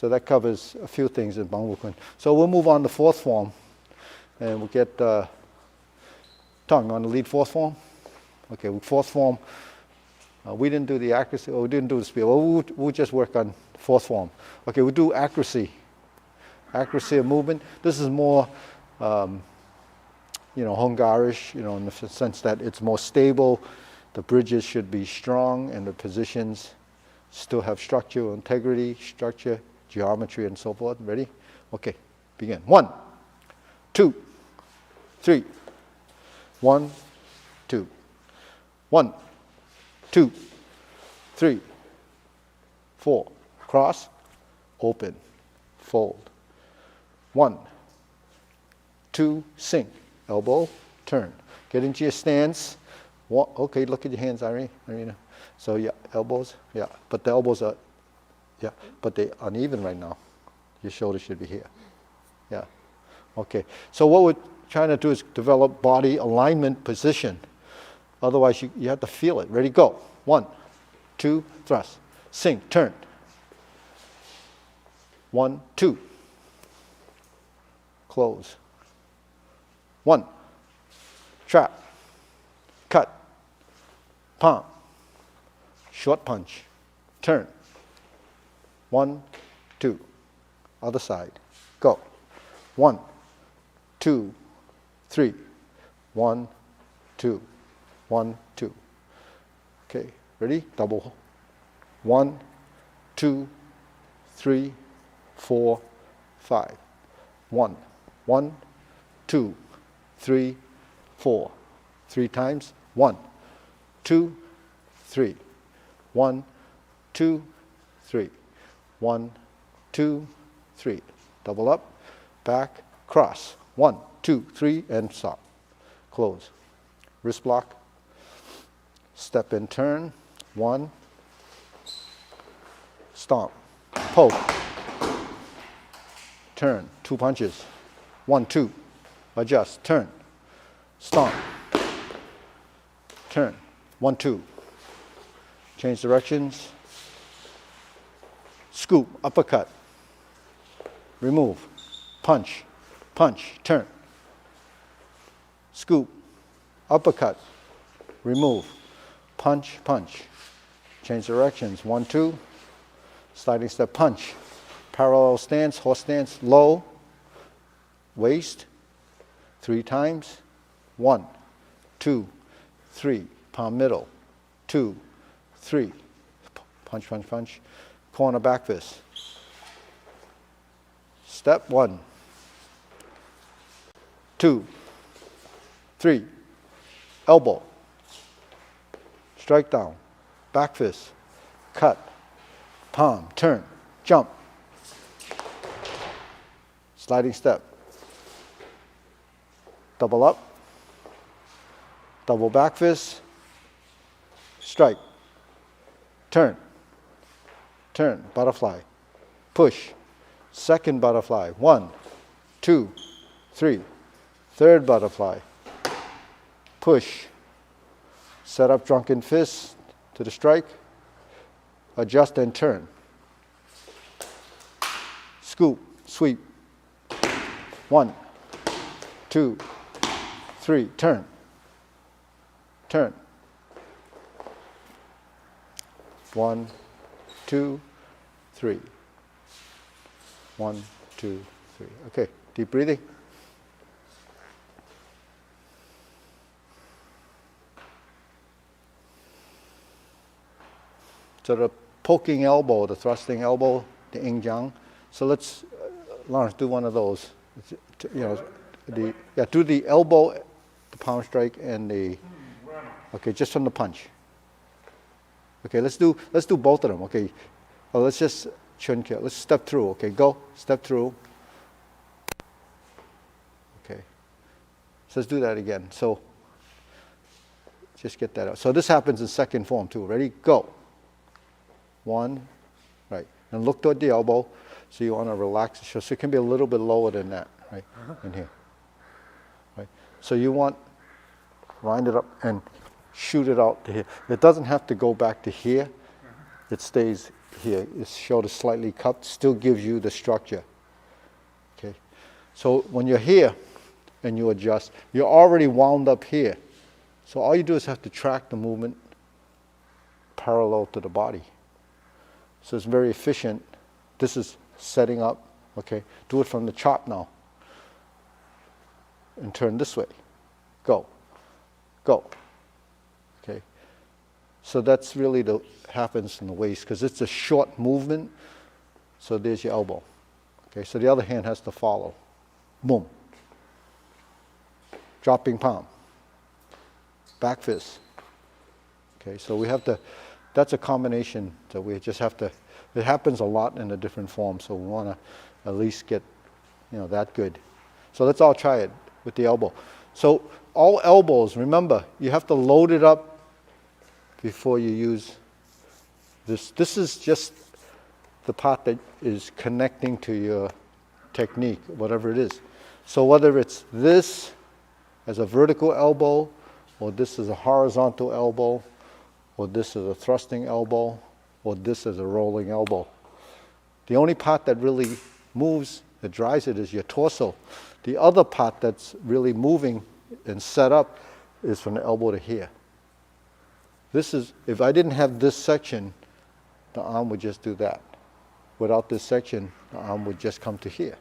that covers a few things in Bung Kuen. So we'll move on to fourth form, and we'll get Tung on the lead fourth form. Okay, with fourth form, we didn't do the accuracy, or we didn't do the speed. Well, we'll just work on fourth form. Okay, we'll do accuracy. Accuracy of movement. This is more, Hungarish, in the sense that it's more stable. The bridges should be strong, and the positions still have structure, integrity, structure, geometry, and so forth. Ready? Okay, begin. 1, 2, 3. 1, 2. 1, 2, 3, 4. Cross, open, fold. 1, 2, sink, elbow, turn. Get into your stance. Okay, look at your hands, Irina. So yeah, elbows, yeah, but the elbows are, but they're uneven right now. Your shoulder should be here. Yeah, okay. So what we're trying to do is develop body alignment position. Otherwise, you have to feel it. Ready, go. 1, 2, thrust. Sink, turn. 1, 2. Close. 1, trap, cut, palm, short punch, turn. 1, 2, other side, go. 1, 2, 3, 1, 2, 1, 2. Okay, ready? Double. 1, 2, 3, 4, 5. 1, 1, 2, 3, 4. 3 times. 1, 2, 3. 1, 2, 3. 1, 2, 3. Double up, back, cross. 1, 2, 3, and stop. Close. Wrist block. Step and turn. 1. Stomp. Poke. Turn. 2 punches. 1, 2. Adjust. Turn. Stomp. Turn. 1, 2. Change directions. Scoop. Uppercut. Remove. Punch. Punch. Turn. Scoop. Uppercut. Remove. Punch. Punch. Change directions. 1, 2. Sliding step. Punch. Parallel stance. Horse stance. Low. Waist. 3 times. 1, 2, 3. Palm middle. 2, 3. Punch, punch, punch. Corner back fist. Step 1, 2, 3. Elbow. Strike down. Back fist. Cut. Palm. Turn. Jump. Sliding step. Double up. Double back fist. Strike. Turn. Turn. Butterfly. Push. Second butterfly. 1, 2, 3. Third butterfly. Push. Set up drunken fist to the strike. Adjust and turn. Scoop. Sweep. 1, 2, 3. Turn. Turn. 1, 2, 3. 1, 2, 3. Okay, deep breathing. So the poking elbow, the thrusting elbow, the Ying Jiang. So let's, Lawrence, do one of those. You know, do the elbow, the palm strike, and the. Okay, just from the punch. Okay, let's do both of them. Okay, well, let's just let's step through. Okay, go step through. Okay, so let's do that again. So just get that out. So this happens in second form too. Ready? Go. 1, right, and look toward the elbow. So you want to relax the shoulder. So it can be a little bit lower than that, right, in here. Right. So you want wind it up and shoot it out to here. It doesn't have to go back to here. It stays here. Its shoulder slightly cupped, still gives you the structure. Okay. So when you're here and you adjust, you're already wound up here. So all you do is have to track the movement parallel to the body. So it's very efficient. This is setting up. Okay. Do it from the chop now. And turn this way. Go. Go. Okay, so that's really happens in the waist because it's a short movement. So there's your elbow. Okay, so the other hand has to follow. Boom. Dropping palm. Back fist. Okay, so we have to. That's a combination. So we just have to. It happens a lot in a different form. So we want to at least get, that good. So let's all try it with the elbow. So all elbows. Remember, you have to load it up before you use this. This is just the part that is connecting to your technique, whatever it is. So whether it's this as a vertical elbow, or this is a horizontal elbow, or this is a thrusting elbow, or this is a rolling elbow. The only part that really moves, that drives it, is your torso. The other part that's really moving and set up is from the elbow to here. This is, if I didn't have this section, the arm would just do that. Without this section, the arm would just come to here.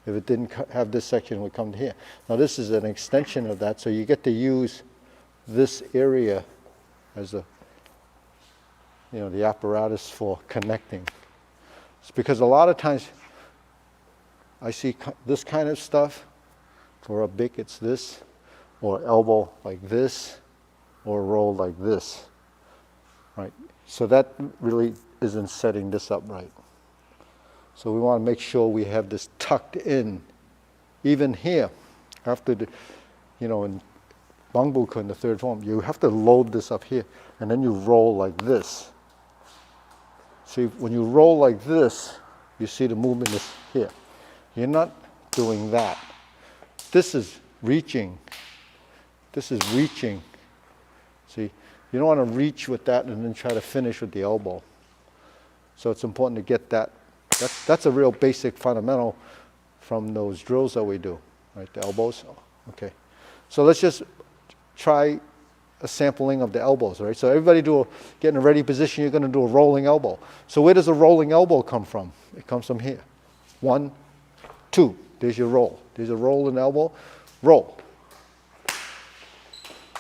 If it didn't have this section, it would come to here. Now this is an extension of that, so you get to use this area as a, the apparatus for connecting. It's because a lot of times I see this kind of stuff. For a big, it's this, or elbow like this, or roll like this, right? So that really isn't setting this up right. So we want to make sure we have this tucked in, even here, after the, in Bung in the third form, you have to load this up here, and then you roll like this. See, when you roll like this, you see the movement is here. You're not doing that. This is reaching. This is reaching. See, you don't want to reach with that and then try to finish with the elbow. So it's important to get that. That's a real basic fundamental from those drills that we do, right? The elbows. Okay. So let's just try a sampling of the elbows, right? So everybody get in a ready position. You're going to do a rolling elbow. So where does a rolling elbow come from? It comes from here. 1, 2. There's your roll. There's a roll in the elbow. Roll.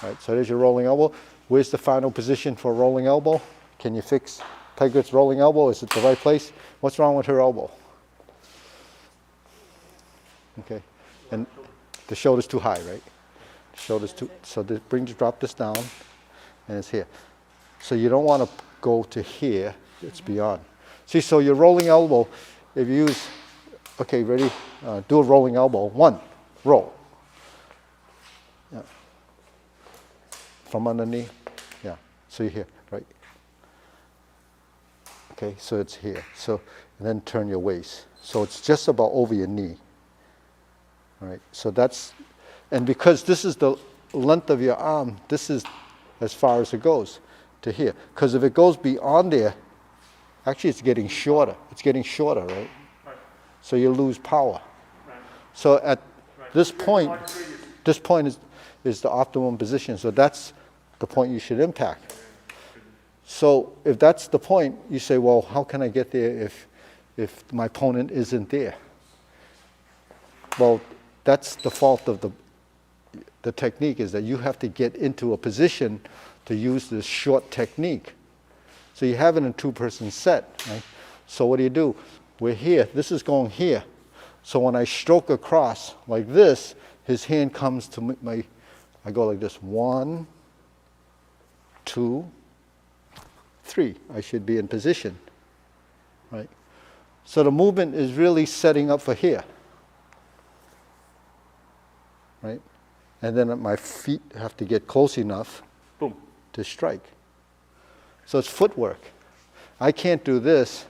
Right, so there's your rolling elbow. Where's the final position for a rolling elbow? Can you fix Tiger's rolling elbow? Is it the right place? What's wrong with her elbow? Okay. And the shoulder's too high, right? The shoulder's too, so drop this down, and it's here. So you don't want to go to here. It's beyond. See, so your rolling elbow, if you use, okay, ready? Do a rolling elbow. 1, roll. Yeah. From underneath. Yeah. So you're here, right? Okay, so it's here. So, and then turn your waist. So it's just about over your knee. All right. So that's, and because this is the length of your arm, this is as far as it goes to here. Because if it goes beyond there, actually it's getting shorter. It's getting shorter, right? So you lose power. So at this point is the optimum position. So that's the point you should impact. So if that's the point, you say, well, how can I get there if my opponent isn't there? Well, that's the fault of the technique, is that you have to get into a position to use this short technique. So you have it in a 2-person set, right? So what do? We're here. This is going here. So when I stroke across like this, his hand comes to I go like this. 1, 2, 3. I should be in position, right? So the movement is really setting up for here, right? And then my feet have to get close enough, boom, to strike. So it's footwork. I can't do this,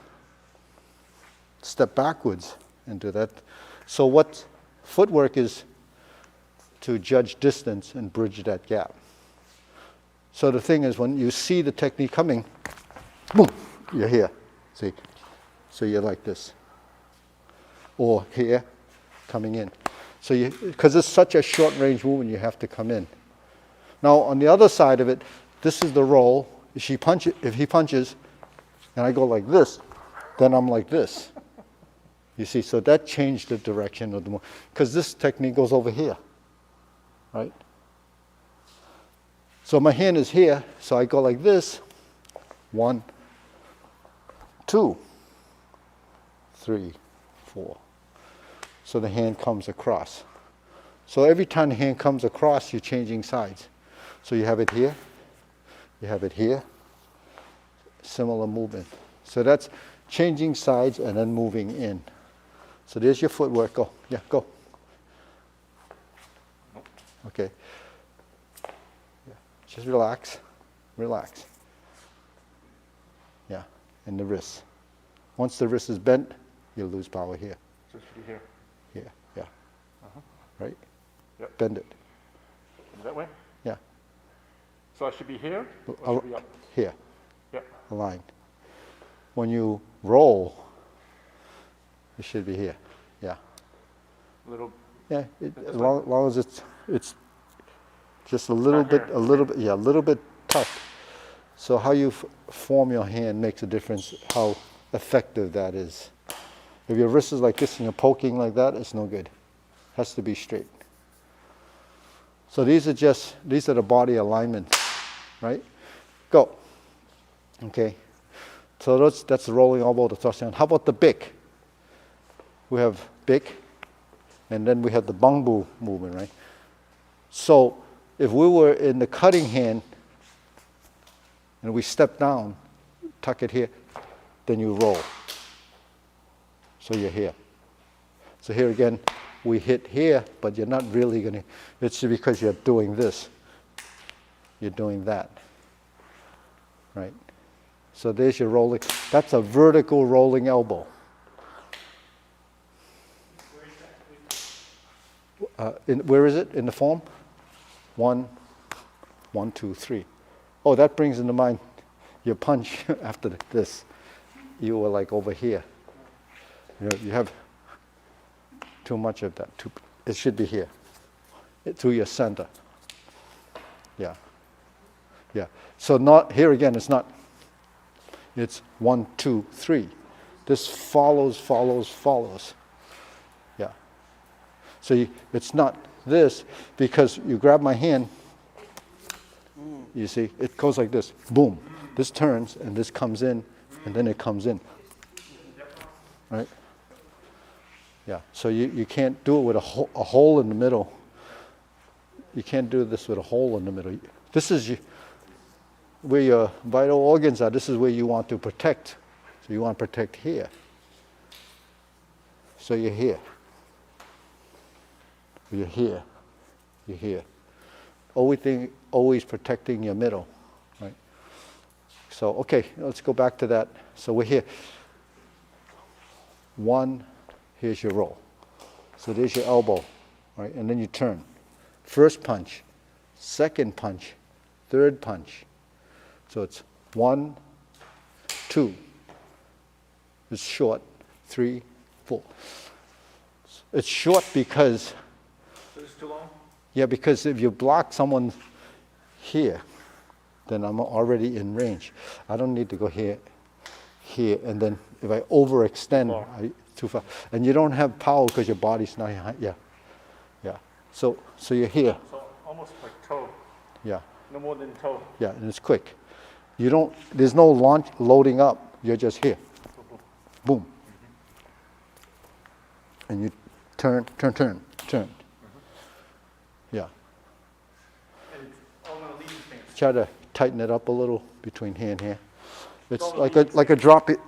step backwards and do that. So what footwork is to judge distance and bridge that gap. So the thing is, when you see the technique coming, boom, you're here, see? So you're like this. Or here, coming in. So because it's such a short range movement, you have to come in. Now on the other side of it, this is the roll. If he punches, and I go like this, then I'm like this. You see, so that changed the direction of the movement. Because this technique goes over here, right? So my hand is here, so I go like this. 1, 2, 3, 4. So the hand comes across. So every time the hand comes across, you're changing sides. So you have it here, you have it here, similar movement. So that's changing sides and then moving in. So there's your footwork. Go. Yeah, go. Okay. Yeah. Just relax. Relax. Yeah. And the wrist. Once the wrist is bent, you'll lose power here. So it should be here. Here. Yeah. Right? Yep. Bend it. That way? Yeah. So I should be here? Or should be up? Here. Yep. Aligned. When you roll, it should be here. Yeah. Little. Yeah. As long as it's just a little Not bit, here. a little bit, yeah, a little bit tucked. So how you form your hand makes a difference how effective that is. If your wrist is like this and you're poking like that, it's no good. Has to be straight. So these are the body alignments, right? Go. Okay. So that's the rolling elbow, the thrust down. How about the bick? We have bick, and then we have the bung movement, right? So if we were in the cutting hand and we step down, tuck it here, then you roll. So you're here. So here again, we hit here, but you're not really going to, it's because you're doing this. You're doing that, right? So there's your rolling. That's a vertical rolling elbow. Where is it in the form? 1, 1, 2, 3. Oh, that brings into mind your punch after this. You were like over here. You have too much of that. It should be here, through your center. Yeah, yeah. So not here again. It's not. It's 1, 2, 3. This follows. Yeah. So it's not this because you grab my hand. You see, it goes like this. Boom. This turns and this comes in, and then it comes in. Right? Yeah. So you can't do it with a hole in the middle. You can't do this with a hole in the middle. This is where your vital organs are. This is where you want to protect. So you want to protect here. So you're here. You're here. You're here. Always protecting your middle. Right? So, okay, let's go back to that. So we're here. 1, here's your roll. So there's your elbow, right? And then you turn. First punch, second punch, third punch. So it's 1, 2. It's short. 3, 4. It's short because. This is too long? Yeah, because if you block someone here, then I'm already in range. I don't need to go here, and then if I overextend, too far. And you don't have power because your body's not high. Yeah, yeah. So you're here. So almost like toe. Yeah. No more than toe. Yeah, and it's quick. There's no loading up. You're just here. Boom. And you turn. Yeah. And it's all gonna leave the things. Try to tighten it up a little between here and here. It's like a drop. So you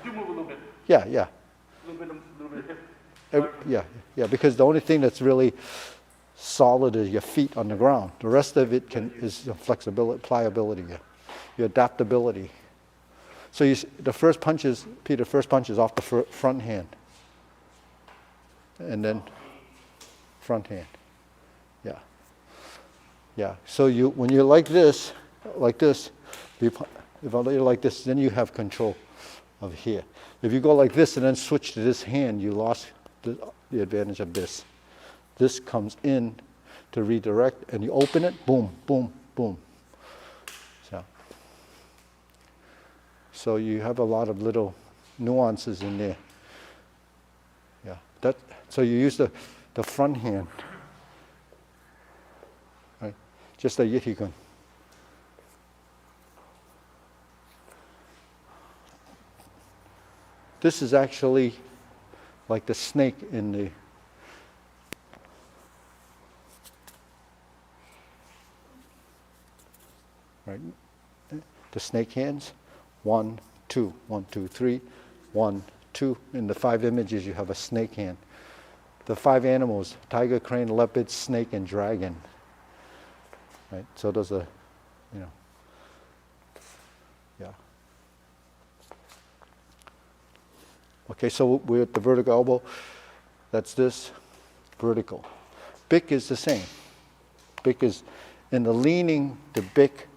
do move a little bit. Yeah. A little bit hip. Yeah. Because the only thing that's really solid is your feet on the ground. The rest of it is your flexibility, pliability, your adaptability. So the first punch is off the front hand, and then front hand. Yeah. Yeah. So when you're like this, if I lay it like this, then you have control of here. If you go like this and then switch to this hand, you lost the advantage of this. This comes in to redirect, and you open it, boom, boom, boom. So you have a lot of little nuances in there. Yeah. So you use the front hand, right? Just a Yiti-gun. This is actually like the snake in the right. The snake hands. 1, 2, 1, 2, 3, 1, 2. In the 5 images, you have a snake hand. The 5 animals: tiger, crane, leopard, snake, and dragon. Right. So those are, yeah. Okay, so we're at the vertical elbow. That's this, vertical. Bick is the same. Bick is in the leaning to bick.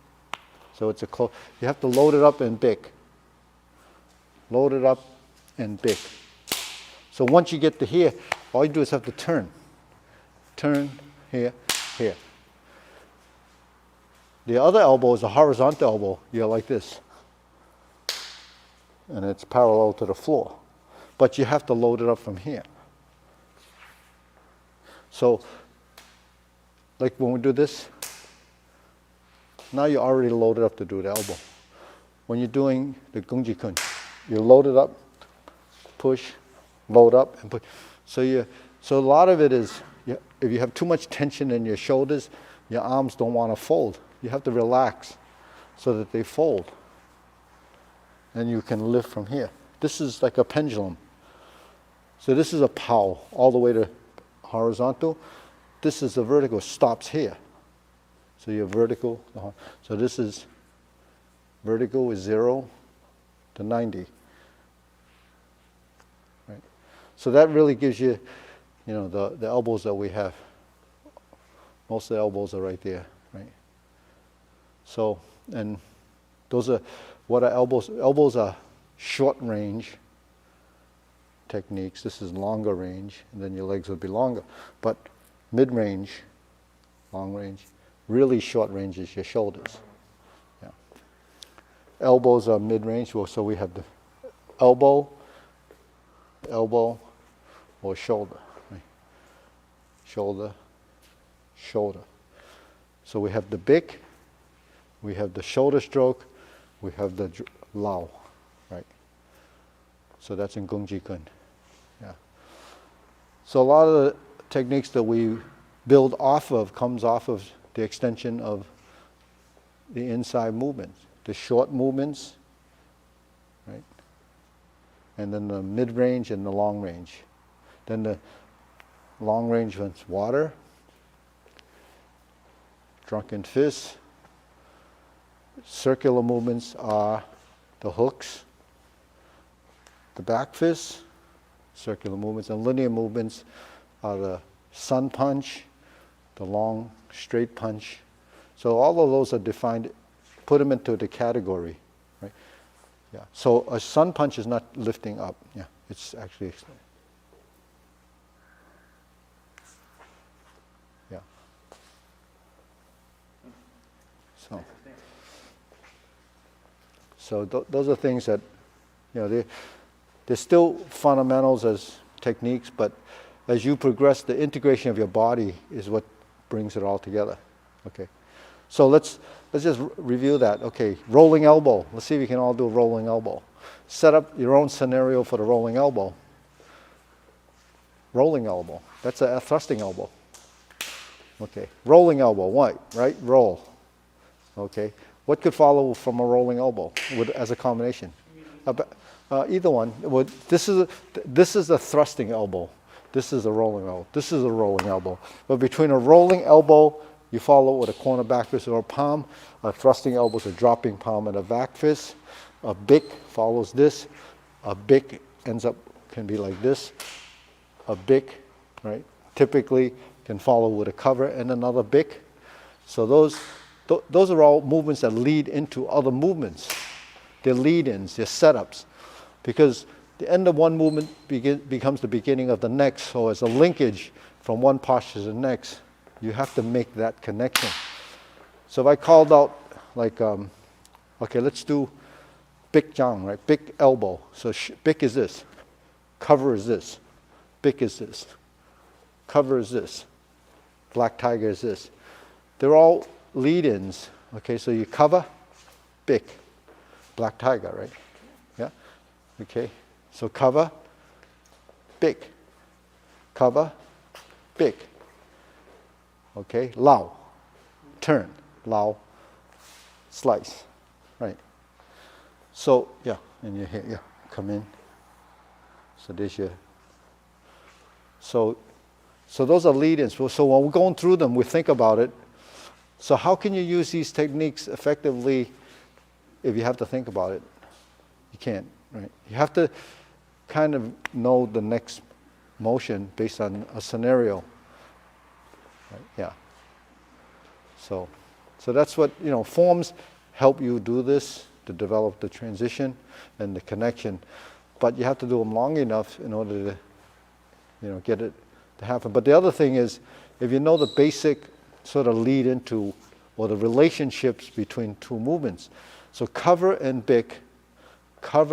So it's you have to load it up and bick. Load it up and bick. So once you get to here, all you do is have to turn. Turn, here, here. The other elbow is a horizontal elbow. You're like this. And it's parallel to the floor. But you have to load it up from here. So, like when we do this, now you're already loaded up to do the elbow. When you're doing the Gung Kun, you load it up, push, load up, and push. So a lot of it is, if you have too much tension in your shoulders, your arms don't want to fold. You have to relax so that they fold. And you can lift from here. This is like a pendulum. So this is a pow, all the way to horizontal. This is the vertical, stops here. So you're vertical. So this is vertical is 0 to 90. Right. So that really gives you, the elbows that we have. Most of the elbows are right there, right? So, and those are, what are elbows? Elbows are short range techniques. This is longer range, and then your legs would be longer. But mid-range, long range, really short range is your shoulders. Yeah. Elbows are mid-range, so we have the elbow, or shoulder. Right? Shoulder, shoulder. So we have the big, we have the shoulder stroke, we have the Lau, right? So that's in Gung Kun. Yeah. So a lot of the techniques that we build off of comes off of the extension of the inside movements, the short movements, right? And then the mid-range and the long range. Then the long range one's water, drunken fist. Circular movements are the hooks, the back fist, circular movements, and linear movements are the sun punch, the long straight punch. So all of those are defined, put them into the category, right? Yeah. So a sun punch is not lifting up. Yeah, it's actually. Yeah. So those are things that, they're still fundamentals as techniques, but as you progress, the integration of your body is what brings it all together. Okay. So let's just review that. Okay, rolling elbow. Let's see if we can all do a rolling elbow. Set up your own scenario for the rolling elbow. Rolling elbow. That's a thrusting elbow. Okay. Rolling elbow. Right? Roll. Okay. What could follow from a rolling elbow as a combination? Either one. This is a thrusting elbow. This is a rolling elbow. This is a rolling elbow. But between a rolling elbow, you follow with a corner back fist or a palm. A thrusting elbow is a dropping palm and a back fist. A bick follows this. A bick can be like this. A bick, right? Typically can follow with a cover and another bick. So those are all movements that lead into other movements. They're lead-ins, they're setups. Because the end of one movement becomes the beginning of the next. So as a linkage from one posture to the next, you have to make that connection. So if I called out like, okay, let's do big jang, right? Big elbow. So big is this. Cover is this. Big is this. Cover is this. Black tiger is this. They're all lead-ins. Okay, so you cover, big, black tiger, right? Yeah. Okay. So cover, big, cover, big. Okay. Lau, turn, Lau, slice, right? So yeah, and you hit, yeah, come in. So there's your. So those are lead-ins. So when we're going through them, we think about it. So how can you use these techniques effectively if you have to think about it? You can't, right? You have to kind of know the next motion based on a scenario. Right? Yeah. So that's what, forms help you do this, to develop the transition and the connection. But you have to do them long enough in order to, get it to happen. But the other thing is, if you know the basic sort of lead into or the relationships between two movements. So cover and bick kind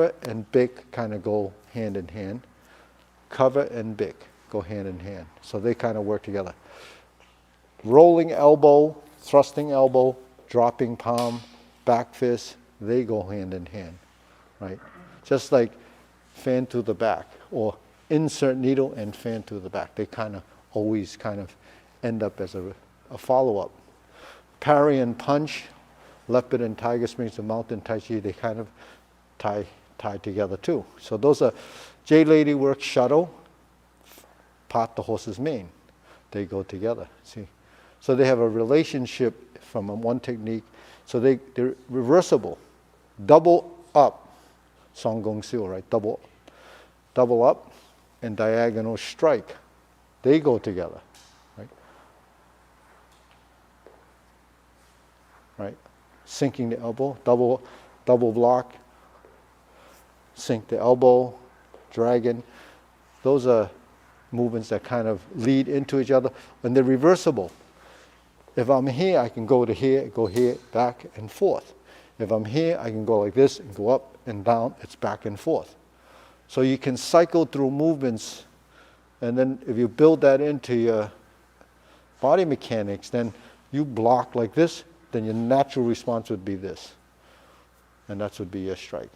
of go hand in hand. Cover and bick go hand in hand. So they kind of work together. Rolling elbow, thrusting elbow, dropping palm, back fist, they go hand in hand, right? Just like fan to the back, or insert needle and fan to the back. They kind of always kind of end up as a follow-up. Parry and punch, leopard and tiger springs, and mountain tai chi, they kind of tie together too. So those are J-lady work shuttle, part the horse's mane. They go together, see? So they have a relationship from one technique. So they're reversible. Double up, Song Gong Siu, right? Double up and diagonal strike. They go together, right? Right? Sinking the elbow, double block, sink the elbow, dragon. Those are movements that kind of lead into each other, and they're reversible. If I'm here, I can go to here, go here, back and forth. If I'm here, I can go like this and go up and down. It's back and forth. So you can cycle through movements, and then if you build that into your body mechanics, then you block like this, then your natural response would be this. And that would be your strike.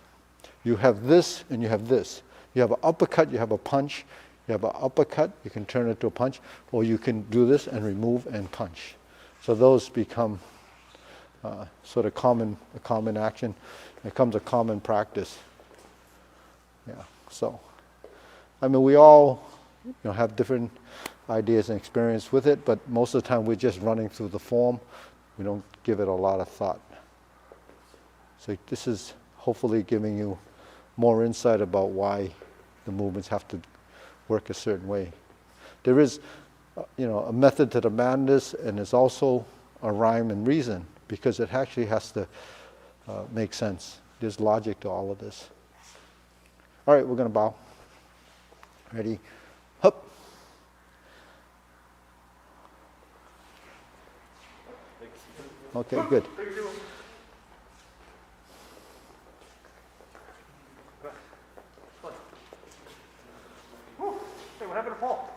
You have this and you have this. You have an uppercut, you have a punch. You have an uppercut, you can turn it to a punch, or you can do this and remove and punch. So those become sort of a common action. It becomes a common practice. Yeah. So, I mean, we all, have different ideas and experience with it, but most of the time we're just running through the form. We don't give it a lot of thought. So this is hopefully giving you more insight about why the movements have to work a certain way. There is, a method to the madness, and there's also a rhyme and reason, because it actually has to make sense. There's logic to all of this. All right, we're going to bow. Ready? Hup. Okay, good. Hey, what happened to Paul?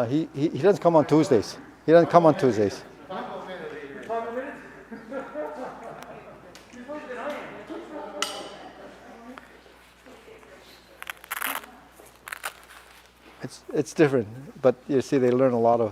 He doesn't come on Tuesdays. He doesn't come on Tuesdays. It's different, but you see, they learn a lot of